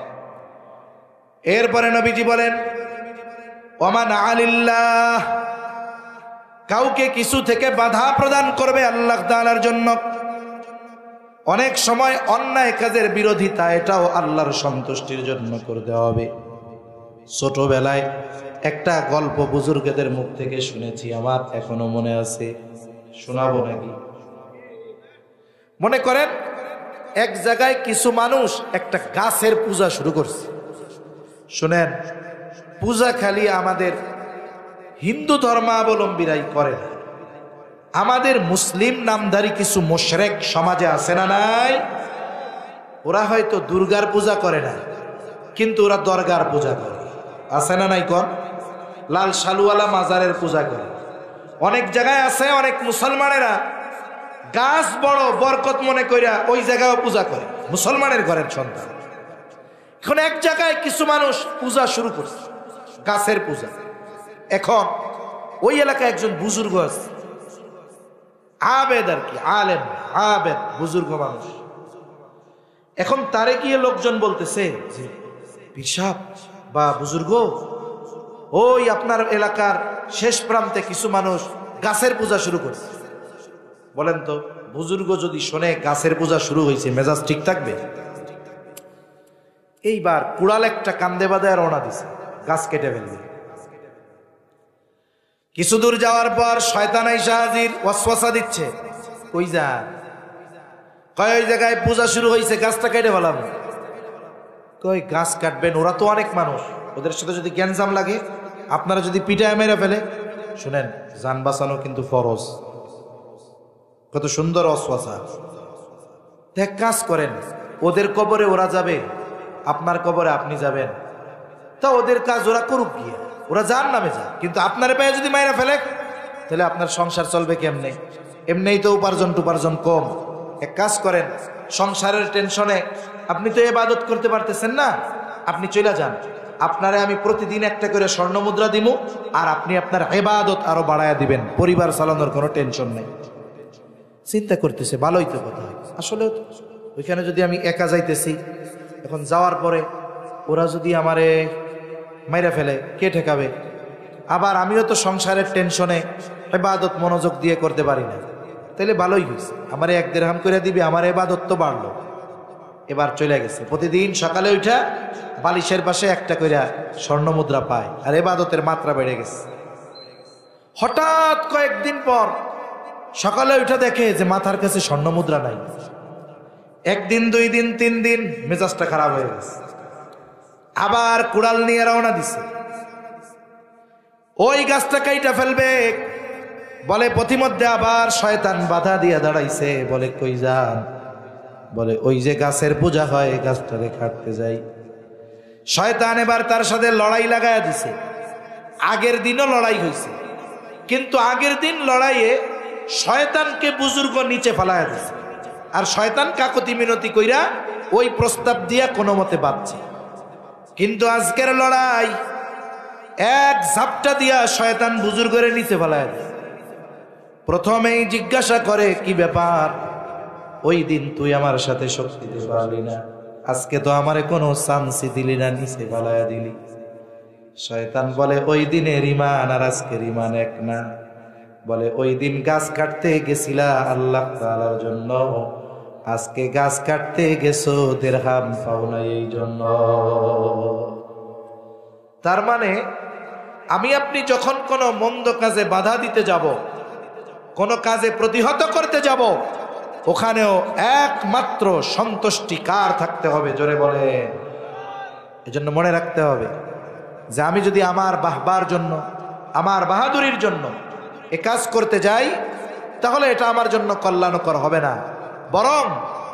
Speaker 1: এরপরে নবীজি বলেন, ওমান আলিল্লাহ, কাউকে কিছু থেকে বাধা প্রদান করবে আল্লাহ তাআলার জন্য। অনেক সময় অন্যায় কাজের বিরোধিতা, এটাও আল্লাহর সন্তুষ্টির জন্য করতে হবে। ছোটবেলায় একটা গল্প বুজুর্গদের মুখ থেকে শুনেছি, আমার এখনো মনে আছে, শোনাবো নাকি? মনে করেন এক জায়গায় কিছু মানুষ একটা গাছের পূজা শুরু করছে। শুনেন, পূজা খালি আমাদের হিন্দু ধর্মাবলম্বীরাই করে না, আমাদের মুসলিম নামধারী কিছু মুশরিক সমাজে আছে না নাই? ওরা হয়তো দুর্গার পূজা করে না, কিন্তু ওরা দরগার পূজা করে, আছে না নাই? কোন লাল শালুওয়ালা মাজারের পূজা করে। অনেক জায়গায় আছে, অনেক মুসলমানেরা গাছ বড় বরকত মনে কইরা ওই জায়গায় পূজা করে, মুসলমানের ঘরের সন্তান। এখন এক জায়গায় কিছু মানুষ পূজা শুরু করছে, গাছের পূজা। এখন ওই এলাকায় একজন বুজুর্গ আছে, আবেদ আর কি, আলেম, আবেদ, বুজুর্গ মানুষ। এখন তারে গিয়ে লোকজন বলতেছে যে, পীর সাহেব বা বুজুর্গ, ওই আপনার এলাকার শেষ প্রান্তে কিছু মানুষ গাছের পূজা শুরু করছে। বলেন তো, বুজুর্গ যদি শোনে গাছের পূজা শুরু হয়েছে, মেজাজ ঠিক থাকবে? এইবার কুড়াল একটা কান্দে বাঁধে রওনা দিছে, গাছ কেটে ফেলবে। কিছু দূর যাওয়ার পর শয়তান আইসা হাজির, ওয়াসওয়াসা দিচ্ছে, কই যান? কয় ওই জায়গায় পূজা শুরু হয়েছে, গাছটা কেটে ফেলাম। কই গাছ কাটবেন? ওরা তো অনেক মানুষ, ওদের সাথে যদি গ্যাঞ্জাম লাগে, আপনারা যদি পিটায় মেরে ফেলে। শুনেন, জান বাঁচানো কিন্তু ফরজ। কত সুন্দর ওয়াসওয়াসা। এক কাজ করেন, ওদের কবরে ওরা যাবে, আপনার কবরে আপনি যাবেন, তা ওদের কাজ ওরা করুক গিয়ে, ওরা জাহান্নামে যায়। কিন্তু আপনার পায়ে যদি মাইরা ফেলে, তাহলে আপনার সংসার চলবে কেমনে? এমনিই তো উপার্জন কম। এক কাজ করেন, সংসারের টেনশনে আপনি তো ইবাদত করতে পারতেছেন না, আপনি চলে যান, আপনারে আমি প্রতিদিন একটা করে স্বর্ণ মুদ্রা দিব, আর আপনি আপনার ইবাদত আরো বাড়ায়া দিবেন, পরিবার চালানোর কোনো টেনশন নেই। চিন্তা করতেছে, ভালোই তো কথা। আসলে ওইখানে যদি আমি একা যাইতেছি, এখন যাওয়ার পরে ওরা যদি আমারে মাইরা ফেলে, কে ঠেকাবে? আবার আমিও তো সংসারের টেনশনে ইবাদত মনোযোগ দিয়ে করতে পারি না, তাহলে ভালোই হয়েছে, আমারে 1 দিরহাম করে দিবি, আমার ইবাদত তো বাড়লো। এবার চলে গেছে, প্রতিদিন সকালে উঠা বালিশের পাশে একটা করে স্বর্ণ মুদ্রা পায়, আর ইবাদতের মাত্রা বেড়ে গেছে। হঠাৎ কয়েকদিন পর সকালে উঠা দেখে যে মাথার কাছে স্বর্ণ মুদ্রা নাই। 1 দিন 2 দিন 3 দিন মেজাজটা খারাপ হয়ে গেছে, আবার কুড়াল নিয়ে রওনা দিছে, ওই গাছটা কাইটা ফেলবে। বলে পথিমধ্যে আবার শয়তান বাধা দিয়া দাঁড়াইছে, বলে কই যান? বলে ওই যে গাছের পূজা হয়, গাছটারে কাটতে যাই। শয়তান এবার তার সাথে লড়াই লাগায়া দিছে। আগের দিনও লড়াই হয়েছে, কিন্তু আগের দিন লড়াইয়ে শয়তানকে বুজুর্গ নিচে ফেলায়া দিছে, আর শয়তান কাকতি মিনতি কইরা ওই প্রস্তাব দিয়া কোনো মতে বাঁচছে। কিন্তু আজকের লড়াই এক ঝাপটা দিয়া শয়তান বুজুর্গের নিচে ফেলায়া দিছে। প্রথমেই জিজ্ঞাসা করে, কি ব্যাপার? ওই দিন তুই আমার সাথে শক্তি দিতে পারলি না, আজকে তো আমারে কোনো চান্সই দিলি না, নিচে ফেলায়া দিলি। শয়তান বলে, ওই দিনের ঈমান আর আজকের ঈমান এক না। বলে ওই দিন গাছ কাটতে গেছিলা আল্লাহ তাআলার জন্য, আজকে গাছ কাটতে গেছো দিরহাম পাও না এই জন্য। তার মানে আমি আপনি যখন কোনো মন্দ কাজে বাধা দিতে যাব, কোনো কাজে প্রতিহত করতে যাব, ওখানেও একমাত্র সন্তুষ্টি কার থাকতে হবে? জোরে বলে। এজন্য মনে রাখতে হবে যে আমি যদি আমার বাহবার জন্য, আমার বাহাদুরির জন্য এ কাজ করতে যাই, তাহলে এটা আমার জন্য কল্যাণকর হবে না, বরং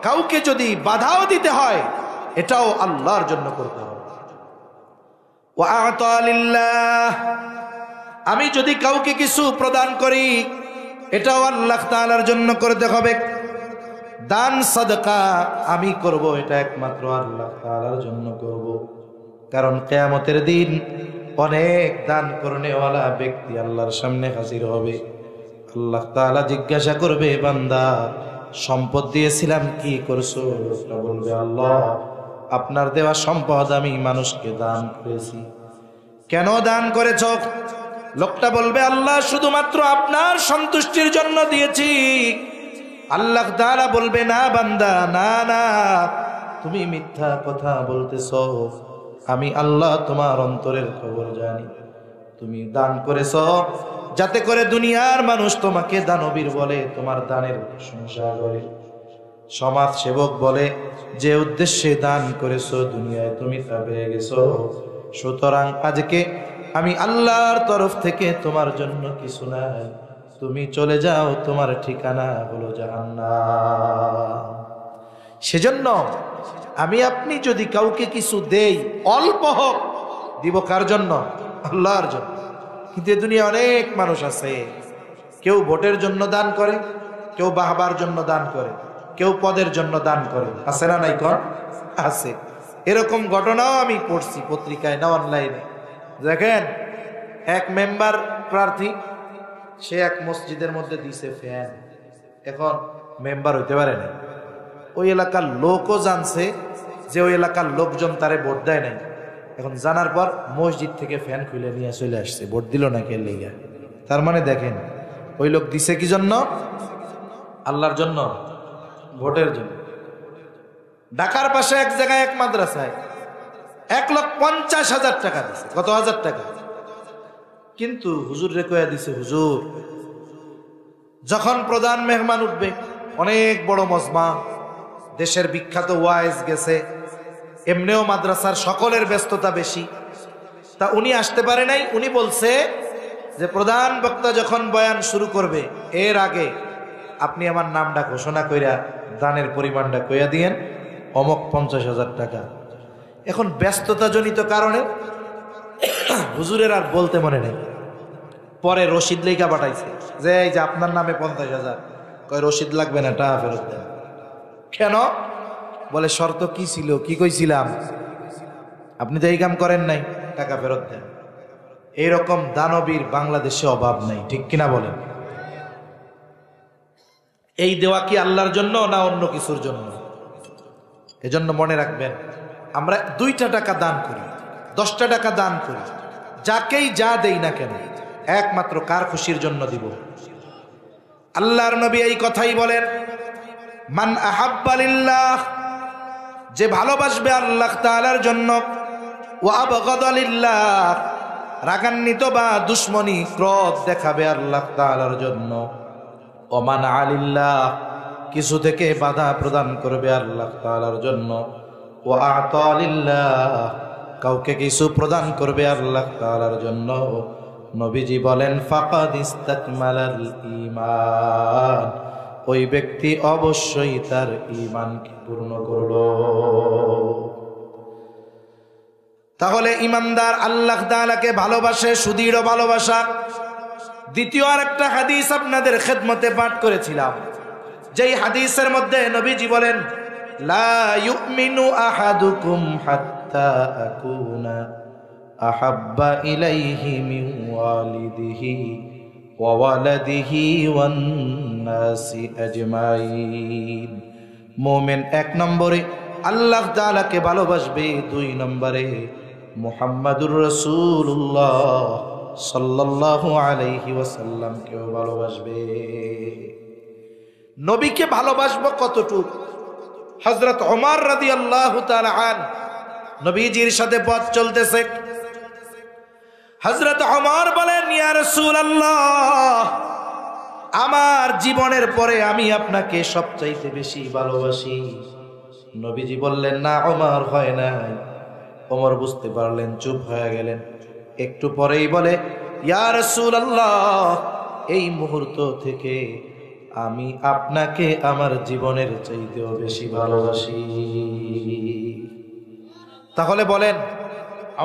Speaker 1: কাউকে যদি বাধাও দিতে হয় এটাও আল্লাহর জন্য করতে হবে। ওয়া'আতা লিল্লাহ, আমি যদি কাউকে কিছু প্রদান করি এটাও আল্লাহ তাআলার জন্য করতে হবে। দান সাদকা আমি করব, এটা একমাত্র আল্লাহ তাআলার জন্য করব। কারণ কিয়ামতের দিন অনেক দান করনেওয়ালা ব্যক্তি আল্লাহর সামনে হাজির হবে। আল্লাহ তাআলা জিজ্ঞাসা করবে, বান্দা সম্পদ দিয়েছিলাম কি করছো? লোকটা বলবে, আল্লাহ আপনার দেওয়া সম্পদ আমি মানুষকে দান করেছি। কেন দান করেছ? লোকটা বলবে, আল্লাহ শুধুমাত্র আপনার সন্তুষ্টির জন্য দিয়েছি। আল্লাহ তাআলা বলবে, না বান্দা, না না, তুমি মিথ্যা কথা বলতেছ। আমি আল্লাহ তোমার অন্তরের খবর জানি। তুমি দান করেছ যাতে করে দুনিয়ার মানুষ তোমাকে দানবীর বলে, তোমার দানের প্রশংসা করে। সমাজ সেবক বলে, যে উদ্দেশ্যে দান করেছো দুনিয়ায় তুমি তা পেয়ে গেছো। সুতরাং আজকে আমি আল্লাহর তরফ থেকে তোমার জন্য কিছু নাই, তুমি চলে যাও, তোমার ঠিকানা হলো জাহান্নাম। সেজন্য আমি আপনি যদি কাউকে কিছু দেই, অল্প হোক, দিব কার জন্য? আল্লাহর জন্য। কিন্তু এই দুনিয়া অনেক মানুষ আছে, কেউ ভোটের জন্য দান করে, কেউ বাহবার জন্য দান করে, কেউ পদের জন্য দান করে। আছে না নাই? কর আছে। এরকম ঘটনাও আমি পড়ছি পত্রিকায় না অনলাইনে। দেখেন, এক মেম্বার প্রার্থী, সে এক মসজিদের মধ্যে দিছে ফ্যান। এখন মেম্বার হইতে পারে না, ওই এলাকার লোকও জানছে যে ওই এলাকার লোকজন তারে ভোট দেয় নাই। এখন জানার পর মসজিদ থেকে ফ্যান খুলে নিয়ে চলে আসছে, ভোট দিল না কে লেগা। তার মানে দেখেন, ওই লোক দিছে কি জন্য? আল্লাহর জন্য, ভোটের জন্য। ঢাকার পাশে এক জায়গায় এক মাদ্রাসায় 1,50,000 টাকা দিছে। কত হাজার টাকা? কিন্তু হুজুর রে কয়া দিছে, হুজুর যখন প্রধান মেহমান উঠবে, অনেক বড় মজমা, দেশের বিখ্যাত ওয়াইজ গেছে, এমনিও মাদ্রাসার সকলের ব্যস্ততা বেশি, তা উনি আসতে পারে নাই। উনি বলছে যে প্রধান বক্তা যখন বয়ান শুরু করবে এর আগে আপনি আমার নামটা ঘোষণা কইরা দানের পরিমাণটা কইয়া দিয়েন, অমক 50,000 টাকা। এখন ব্যস্ততাজনিত কারণে হুজুরের আর বলতে মনে নেই। পরে রশিদ লেখা পাঠাইছে যে এই যে আপনার নামে 50,000। কয় রশিদ লাগবে না, টাকা ফেরত দেন। কেন? বলে শর্ত কি ছিল? কি কইছিলাম? আপনি তো এই কাম করেন নাই, টাকা ফেরত দেন। এইরকম দানবীর বাংলাদেশে অভাব নাই, ঠিক কিনা বলেন? এই দেওয়া কি আল্লাহর জন্য না অন্য কিছুর জন্য? এজন্য মনে রাখবেন, আমরা 2টা টাকা দান করি, 10টা টাকা দান করি, যাকেই যা দেই না কেন, একমাত্র কার খুশির জন্য দিব? আল্লাহর নবী এই কথাই বলেন, মান আহাব্বা লিল্লাহ, যে ভালোবাসবে আল্লাহ তাআলার জন্য, ওয়া আবগাদা লিল্লাহ, রাগান্বিত বা দুশ্মনী ক্রোধ দেখাবে আল্লাহ তাআলার জন্য, ওমান আলিল্লাহ, কিছু থেকে বাধা প্রদান করবে আল্লাহ তাআলার জন্য, ওয়া আতা লিল্লাহ, কাউকে কিছু প্রদান করবে আল্লাহ তাআলার জন্য, নবীজি বলেন ফাকাদ ইস্তাকমালাল ঈমান, ওই ব্যক্তি অবশ্যই তার ঈমানকে পূর্ণ করলো। তাহলে ঈমানদার আল্লাহ তাআলাকে ভালোবাসে সুদৃঢ় ভালোবাসা। দ্বিতীয় আরেকটা হাদিস আপনাদের খেদমতে পাঠ করেছিলাম, যেই হাদিসের মধ্যে নবীজি বলেন লা ইউমিনু আহাদুকুম হাত্তা আকুনা আহাব্বা ইলাইহি মিন ওয়ালিদিহি ওয়া ওয়ালাদিহি ওয়ান নাসি আজমাইন। মুমিন এক নম্বরে আল্লাহ তাআলাকে ভালোবাসবে, দুই নম্বরে মুহাম্মাদুর রাসূলুল্লাহ সাল্লাল্লাহু আলাইহি ওয়াসাল্লামকেও ভালোবাসবে। নবীকে ভালোবাসবো কতটুকু? হযরত ওমর রাদিয়াল্লাহু তাআলা আন নবীজির সাথে পথ চলতেছে। হযরত ওমর বলেন ইয়া রাসূলুল্লাহ, আমার জীবনের পরে আমি আপনাকে সবচাইতে বেশি ভালোবাসি। নবীজি বললেন না ওমর, হয় না। ওমর বুঝতে পারলেন, চুপ হয়ে গেলেন। একটু পরেই বলে ইয়া রাসূলুল্লাহ, এই মুহূর্ত থেকে আমি আপনাকে আমার জীবনের চাইতেও বেশি ভালোবাসি। তাহলে বলেন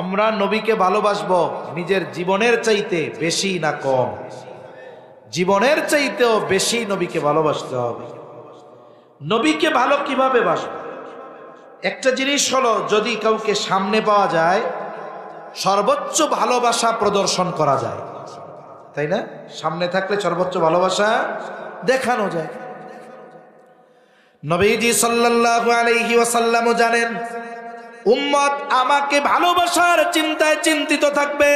Speaker 1: আমরা নবীকে ভালোবাসবো নিজের জীবনের চাইতে বেশি না কম? জীবনের চাইতেও বেশি নবীকে ভালোবাসতে হবে। নবীকে ভালো কিভাবে বাসবো? একটা জিনিস হলো, যদি কাউকে সামনে পাওয়া যায় সর্বোচ্চ ভালোবাসা প্রদর্শন করা যায়, তাই না? সামনে থাকলে সর্বোচ্চ ভালোবাসা দেখানো যায়। নবীজি সাল্লাল্লাহু আলাইহি ওয়াসাল্লাম জানেন উম্মত আমাকে ভালোবাসার চিন্তায় চিন্তিত থাকবে,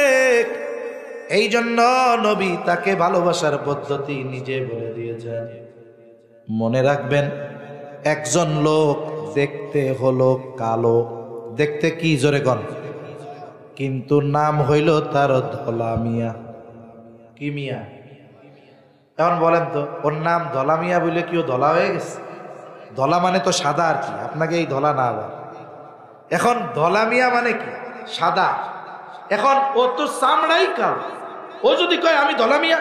Speaker 1: এই জন্য নবী তাকে ভালোবাসার পদ্ধতি নিজে বলে দিয়েছেন। মনে রাখবেন, একজন লোক দেখতে হলো কালো, দেখতে কি জোরে গণ, কিন্তু নাম হইল তার ধলা মিয়া। কি মিয়া? এখন বলেন তো, ওর নাম ধলা মিয়া বলে কি ও ধলা হয়ে গেছে? ধলা মানে তো সাদা আর কি, আপনাকে এই ধলা না আবার। এখন ধলা মিয়া মানে কি? সাদা। এখন ও তো চামড়াই কালো, ও যদি কয় আমি ধলা মিয়া,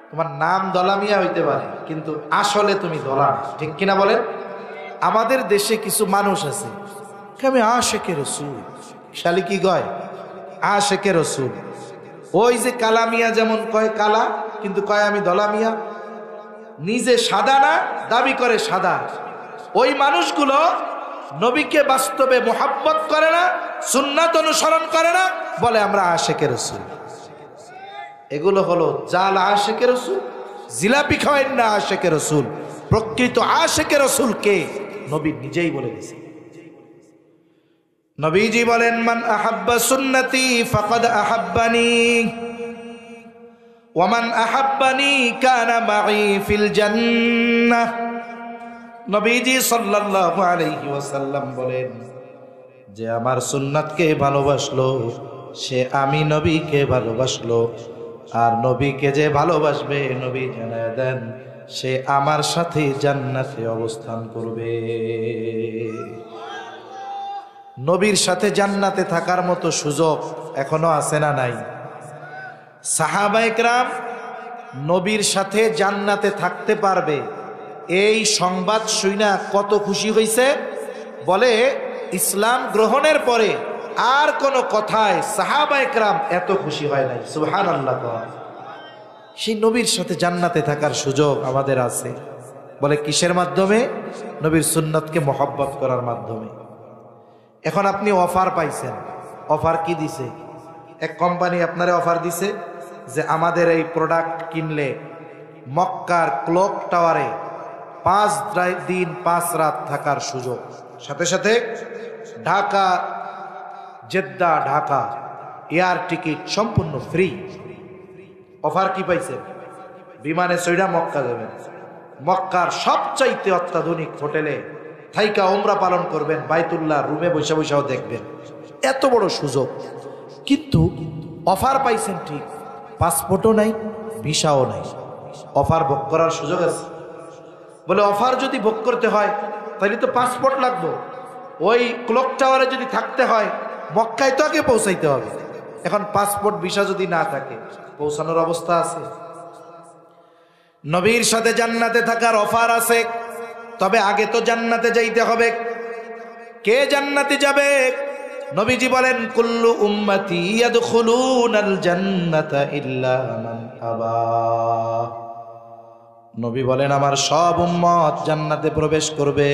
Speaker 1: তোমার নাম ধলা মিয়া হইতে পারে কিন্তু আসলে তুমি ধলা, ঠিক কিনা বলেন? আমাদের দেশে কিছু মানুষ আছে আমি আশেকে রসুল, শালি কি কয় আশেকে রসুল। ওই যে কালা মিয়া যেমন কয় কালা, কিন্তু কয় আমি ধলা মিয়া, নিজে সাদা না, দাবি করে সাদা। ওই মানুষগুলো নবীকে বাস্তবে মোহাব্বত করে না, সুন্নাত অনুসরণ করে না, বলে আমরা আশেকে রসুল। এগুলো হলো জাল আশেকে রসুল। জিলাপি খাওয়াই না আশেকে রসুল। প্রকৃত আশেকে রসুল কে? নবী নিজেই বলে গেছে। নবীজি বলেন মান আহাব্বা সুন্নতি ফাকাদ আহাব্বানি ওয়া মান আহাব্বানি কানা মাই ফিল জান্নাহ। নবীজি সাল্লাল্লাহু আলাইহি ওয়াসাল্লাম বলেন, যে আমার সুন্নাতকে ভালোবাসলো সে আমি নবীকে ভালোবাসলো, আর নবীকে যে ভালোবাসবে নবী জানায় দেন সে আমার সাথে জান্নাতে অবস্থান করবে। নবীর সাথে জান্নাতে থাকার মতো সুযোগ এখনো আছে না নাই? সাহাবায়ে কেরাম নবীর সাথে জান্নাতে থাকতে পারবে এই সংবাদ শুইনা কত খুশি হইছে। বলে ইসলাম গ্রহণের পরে আর কোন কথায় সাহাবায়ে কেরাম এত খুশি হয় নাই। সুবহানাল্লাহ। সেই নবীর সাথে জান্নাতে থাকার সুযোগ আমাদের আছে। বলে কিসের মাধ্যমে? নবীর সুন্নাতকে মহব্বত করার মাধ্যমে। এখন আপনি অফার পাইছেন। অফার কি দিছে? এক কোম্পানি আপনারে অফার দিছে যে আমাদের এই প্রোডাক্ট কিনলে মক্কার ক্লক টাওয়ারে 5 দিন 5 রাত থাকার সুযোগ, সাথে সাথে Dhaka Jeddah Dhaka air ticket সম্পূর্ণ ফ্রি। অফার কি পাইছেন? বিমানে চড়া মক্কা যাবেন, মক্কার সবচাইতে অত্যাধুনিক হোটেলে থাইকা উমরা পালন করবেন, বাইতুল্লাহ রুমে বসে বসেও দেখবেন। এত বড় সুযোগ, কিন্তু অফার পাইছেন ঠিক, পাসপোর্টও নাই, ভিসাও নাই। অফার ভোগ করার সুযোগ আছে? বলে অফার যদি ভোগ করতে হয় তাহলে তো পাসপোর্ট লাগবে। ওই ক্লক টাওয়ারে যদি থাকতে হয় মক্কায় তো আগে পৌঁছাইতে হবে। এখন পাসপোর্ট ভিসা যদি না থাকে পৌঁছানোর অবস্থা আছে? নবীর সাথে জান্নাতে থাকার অফার আছে, তবে আগে তো জান্নাতে যাইতে হবে। কে জান্নাতে যাবে? নবীজি বলেন কুল্লু উম্মতি ইয়াদখুলুনাল জান্নাতা ইল্লা মান আবা। নবী বলেন আমার সব উম্মত জান্নাতে প্রবেশ করবে,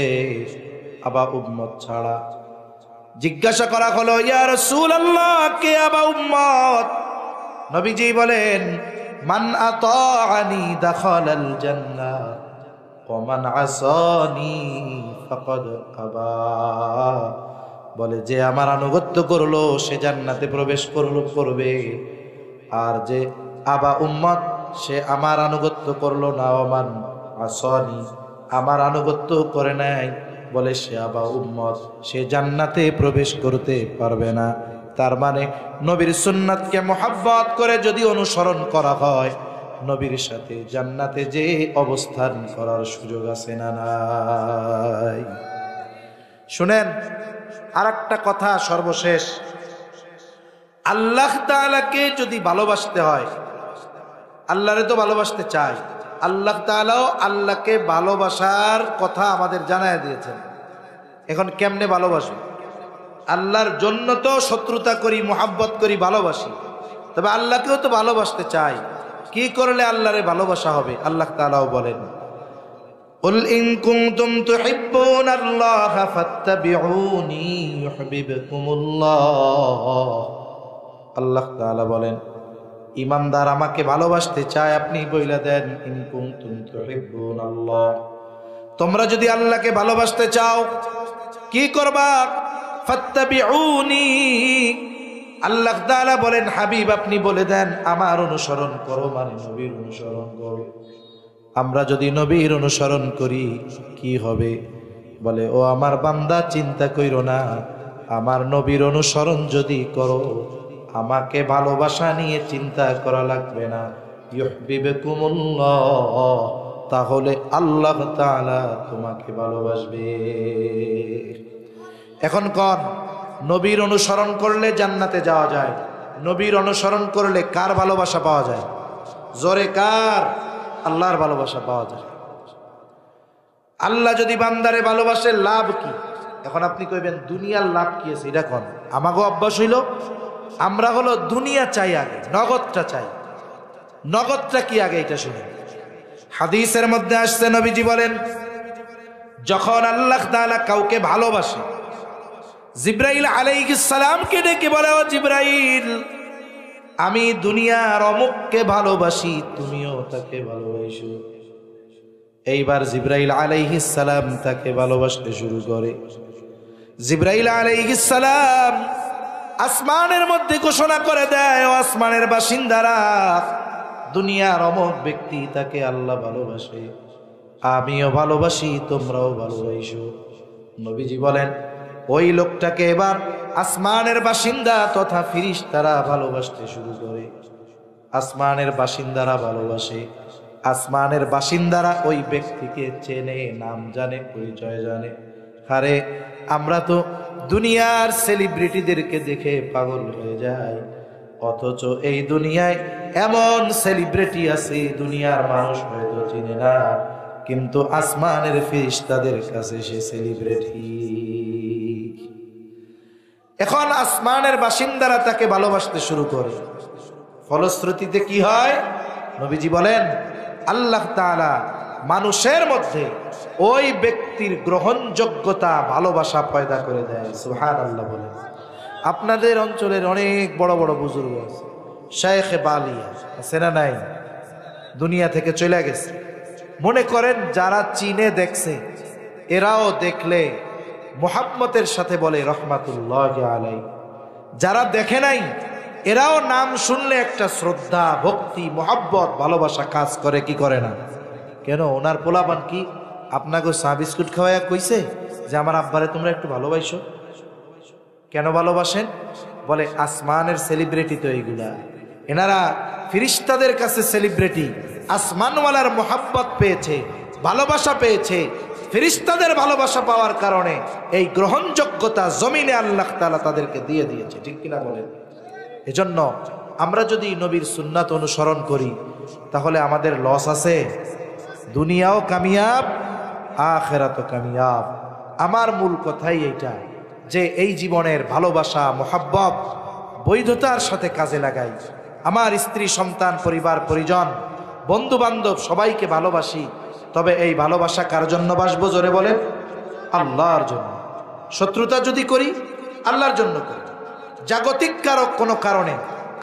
Speaker 1: আবা উম্মত ছাড়া। জিজ্ঞাসা করা হলো ইয়া রাসূলুল্লাহ, কে আবা উম্মত? নবীজি বলেন মান আতাআনি দাখালাল জান্নাহ ওয়া মান আসানি ফাকাদ আবা। বলে যে আমার আনুগত্য করলো সে জান্নাতে প্রবেশ করবে, আর যে আবা উম্মত সে আমার আনুগত্য করলো না, ওমান আসানি আমার আনুগত্য করে নাই, বলে সে আবা উম্মত, সে জান্নাতে প্রবেশ করতে পারবে না। তার মানে নবীর সুন্নাতকে মোহাব্বত করে যদি অনুসরণ করা হয়, নবীর সাথে জান্নাতে যে অবস্থান করার সুযোগ আছে না নাই? শুনেন আর একটা কথা সর্বশেষ, আল্লাহ তাআলাকে যদি ভালোবাসতে হয়, আল্লাহরে তো ভালোবাসতে চাই, আল্লাহ তাআলাও আল্লাহকে ভালোবাসার কথা আমাদের জানায় দিয়েছেন। এখন কেমনে ভালোবাসি? আল্লাহর জন্য তো শত্রুতা করি, মোহাব্বত করি, ভালোবাসি, তবে আল্লাহকেও তো ভালোবাসতে চাই। কি করলে আল্লাহরে ভালোবাসা হবে? আল্লাহ তাআলাও বলেন কুল ইন কুনতুম তুহিব্বুনাল্লাহা ফাত্তাবিউনি ইউহিব্বুকুমুল্লাহ। আল্লাহ তাআলা বলেন ঈমানদার আমাকে ভালোবাসতে চায়, আপনি বইলা দেন ইন কুনতুম তুহিব্বুনাল্লাহ, তোমরা যদি আল্লাহকে ভালোবাসতে চাও কি করবা? ফাত্তাবিউনি। আল্লাহ তাআলা বলেন হাবিব আপনি বলে দেন আমার অনুসরণ করো, মানে নবীর অনুসরণ করো। আমরা যদি নবীর অনুসরণ করি কি হবে? বলে ও আমার বান্দা চিন্তা কইরো না, আমার নবীর অনুসরণ যদি করো আমাকে ভালোবাসা নিয়ে চিন্তা করা লাগবে না। ইউহিব্বুকুমুল্লাহ, তাহলে আল্লাহ তাআলা তোমাকে ভালোবাসবে। এখন কোন নবীর অনুসরণ করলে জান্নাতে যাওয়া যায়, নবীর অনুসরণ করলে কার ভালোবাসা পাওয়া যায়? জোরে কার? আল্লাহর ভালোবাসা পাওয়া যায়। আল্লাহ যদি বান্দারে ভালোবাসে লাভ কি? এখন আপনি কইবেন দুনিয়ার লাভ কি আছে? এটা কোন আমাগো অভ্যাস হইল, আমরা হলো দুনিয়া চাই আগে, নগদটা চাই। নগদটা কি আগে এটা শুনি। হাদিসের মধ্যে আসছে নবীজি বলেন যখন আল্লাহ তাআলা কাউকে ভালোবাসে, জিবরাইল আলাইহিস সালামকে ডেকে বলে ও জিবরাইল আমি দুনিয়ার অমুককে ভালোবাসি, তুমিও তাকে ভালোবাসো। এইবার জিবরাইল আলাইহিস সালাম তাকে ভালোবাসতে শুরু করে। জিবরাইল আলাইহিস সালাম আসমানের মধ্যে ঘোষণা করে দেয় ও আসমানের বাসিন্দারা, দুনিয়ার অমুক ব্যক্তি তাকে আল্লাহ ভালোবাসে, আমিও ভালোবাসি, তোমরাও ভালোবাসো। নবীজি বলেন ওই লোকটাকে এবার আসমানের বাসিন্দা তথা ফেরেশতারা ভালোবাসতে শুরু করে। আসমানের বাসিন্দারা ভালোবাসে, আসমানের বাসিন্দারা ওই ব্যক্তিকে চেনে, নাম জানে, পরিচয় জানে। আরে আমরা তো দুনিয়ার সেলিব্রিটিদেরকে দেখে পাগল হয়ে যাই, অথচ এই দুনিয়ায় এমন সেলিব্রিটি আছে দুনিয়ার মানুষ হয়তো চিনে না, কিন্তু আসমানের ফেরেশতাদের কাছে সে সেলিব্রিটি। এখন আসমানের বাসিন্দারা তাকে ভালোবাসতে শুরু করে। ফলশ্রুতিতে কি হয়? নবীজি বলেন আল্লাহ তাআলা মানুষের মধ্যে ওই ব্যক্তির গ্রহণযোগ্যতা, ভালোবাসা পয়দা করে দেয়। সুবহানাল্লাহ বলেন। আপনাদের অঞ্চলের অনেক বড় বড় বুজুর্গ আছে, শায়েখে বালিয়া আছে না নাই? দুনিয়া থেকে চলে গেছে। মনে করেন যারা চীনে দেখছে এরাও দেখলে মুহাম্মতের সাথে বলে রহমাতুল্লাহি আলাইহি। যারা দেখে নাই এরাও নাম শুনলে একটা শ্রদ্ধা, ভক্তি, মোহাব্বত, ভালোবাসা কাজ করে, কি করে না? কেন? ওনার পোলাপান কি আপনাকে চা বিস্কুট খাওয়াইয়া কইছে যে আমার আব্বারে তোমরা একটু ভালোবাসো? কেন ভালোবাসেন? বলে আসমানের সেলিব্রিটি তো এইগুলা, এনারা ফেরেশতাদের কাছে সেলিব্রিটি, আসমানওয়ালার মোহাব্বত পেয়েছে, ভালোবাসা পেয়েছে। ফেরেশতাদের ভালোবাসা পাওয়ার কারণে এই গ্রহণযোগ্যতা জমিনে আল্লাহ তাআলা তাদেরকে দিয়ে দিয়েছে। ঠিক কিনা বলেন? এজন্য আমরা যদি নবীর সুন্নাত অনুসরণ করি তাহলে আমাদের লস আছে, দুনিয়াও কামিয়াব আখিরাতও কামিয়াব। আমার মূল কথাই এইটা যে এই জীবনের ভালোবাসা মোহাব্বত বৈধতার সাথে কাজে লাগাই। আমার স্ত্রী সন্তান পরিবার পরিজন বন্ধু বান্ধব সবাইকে ভালোবাসি, তবে এই ভালোবাসা কার জন্য বাসবো জোরে বলেন? আল্লাহর জন্য। শত্রুতা যদি করি আল্লাহর জন্য করি। জাগতিক কোনো কারণে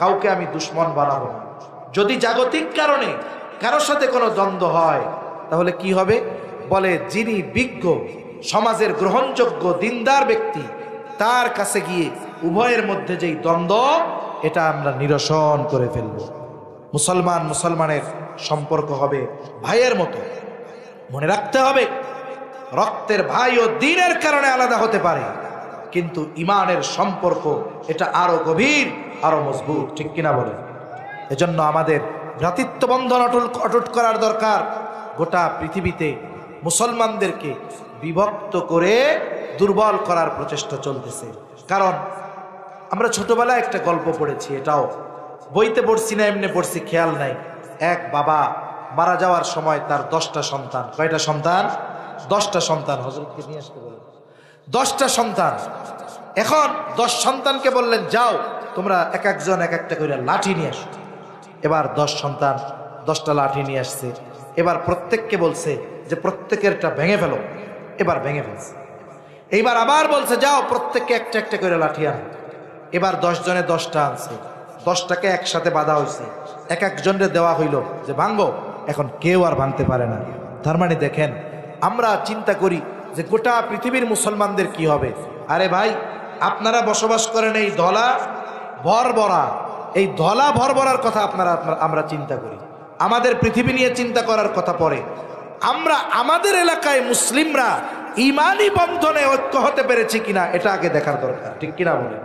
Speaker 1: কাউকে আমি দুশ্মন বানাবো না। যদি জাগতিক কারণে কারোর সাথে কোনো দ্বন্দ্ব হয় তাহলে কি হবে? বলে যিনি বিজ্ঞ সমাজের গ্রহণযোগ্য দিনদার ব্যক্তি তার কাছে গিয়ে উভয়ের মধ্যে যেই দ্বন্দ্ব এটা আমরা নিরসন করে ফেলব। মুসলমানের সম্পর্ক হবে ভাইয়ের মতো। মনে রাখতে হবে রক্তের ভাই ও দ্বীনের কারণে আলাদা হতে পারে, কিন্তু ইমানের সম্পর্ক এটা আরো গভীর আরো মজবুত, ঠিক কিনা বলেন? এজন্য আমাদের ভ্রাতৃত্ব বন্ধন অটুট করার দরকার। গোটা পৃথিবীতে মুসলমানদেরকে বিভক্ত করে দুর্বল করার প্রচেষ্টা চলতেছে। কারণ আমরা ছোটবেলায় একটা গল্প পড়েছি, এটাও বইতে পড়ছি না এমনি পড়ছি খেয়াল নাই। এক বাবা মারা যাওয়ার সময় তার 10টা সন্তান। কয়টা সন্তান? 10টা সন্তান। হযরতকে নিয়ে আসতে বলেন 10টা সন্তান। এখন 10 সন্তানকে বললেন যাও তোমরা এক একজন এক একটা করে লাঠি নিয়ে আসো। এবার 10 সন্তান 10টা লাঠি নিয়ে আসছে। এবার প্রত্যেককে বলছে যে প্রত্যেকেরটা ভেঙে ফেলো। এবার ভেঙে ফেলছে। এইবার আবার বলছে যাও প্রত্যেককে একটা একটা করে লাঠি আনো। এবার 10 জনে 10টা আনছে। 10টাকে একসাথে বাঁধা হয়েছে, এক একজনের দেওয়া হইল যে ভাঙবো। এখন কেউ আর ভাঙতে পারে না। তার মানে দেখেন, আমরা চিন্তা করি যে গোটা পৃথিবীর মুসলমানদের কি হবে। আরে ভাই, আপনারা বসবাস করেন এই ধলা ভরভরা, এই ধলা ভরভরার কথা আমরা চিন্তা করি। আমাদের পৃথিবী নিয়ে চিন্তা করার কথা পরে। আমরা আমাদের এলাকায় মুসলিমরা ইমানি বন্ধনে ঐক্য হতে পেরেছি কিনা এটা আগে দেখার দরকার, ঠিক কিনা বলেন?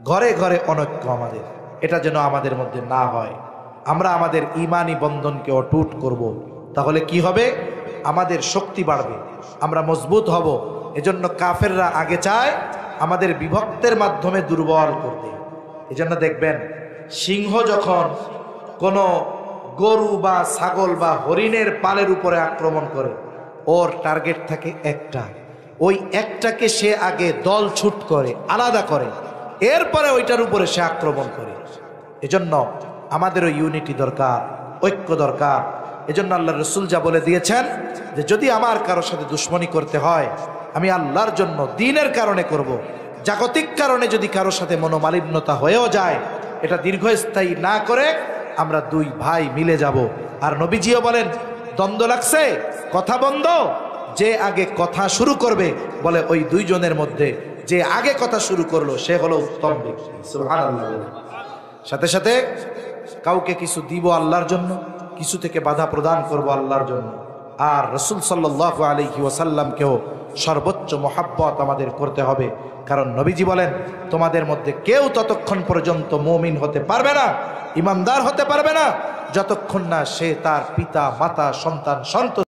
Speaker 1: ঘরে ঘরে অনৈক্য আমাদের, এটা যেন আমাদের মধ্যে না হয়। আমরা আমাদের ইমানি বন্ধনকে অটুট করব। তাহলে কি হবে? আমাদের শক্তি বাড়বে, আমরা মজবুত হব। এজন্য কাফেররা আগে চায় আমাদের বিভক্তের মাধ্যমে দুর্বল করতে। এজন্য দেখবেন সিংহ যখন কোনো গরু বা ছাগল বা হরিণের পালের উপরে আক্রমণ করে, ওর টার্গেট থাকে একটা। ওই একটাকে সে আগে দল ছুট করে, আলাদা করে, এরপরে ওইটার উপরে সে আক্রমণ করে। এজন্য আমাদেরও ইউনিটি দরকার, ঐক্য দরকার। এজন্য আল্লাহ রসুল যা বলে দিয়েছেন যে যদি আমার কারোর সাথে দুশ্মনী করতে হয় আমি আল্লাহর জন্য দ্বীনের কারণে করব। জাগতিক কারণে যদি কারোর সাথে মনোমালিন্যতা হয়েও যায় এটা দীর্ঘস্থায়ী না করে আমরা দুই ভাই মিলে যাব। আর নবীজিও বলেন দ্বন্দ্ব লাগছে কথা বন্ধ, যে আগে কথা শুরু করবে বলে ওই দুইজনের মধ্যে যে আগে কথা শুরু করলো সে হলো উত্তম ব্যক্তি। সুবহানাল্লাহ। সাথে সাথে কাউকে কিছু দিব আল্লাহর জন্য, কিছু থেকে বাধা প্রদান করব আল্লাহর জন্য। আর রাসূল সাল্লাল্লাহু আলাইহি ওয়াসাল্লামকেও সর্বোচ্চ মহাব্বত আমাদের করতে হবে। কারণ নবীজি বলেন তোমাদের মধ্যে কেউ ততক্ষণ পর্যন্ত মুমিন হতে পারবে না, ইমানদার হতে পারবে না, যতক্ষণ না সে তার পিতা মাতা সন্তান সন্ততি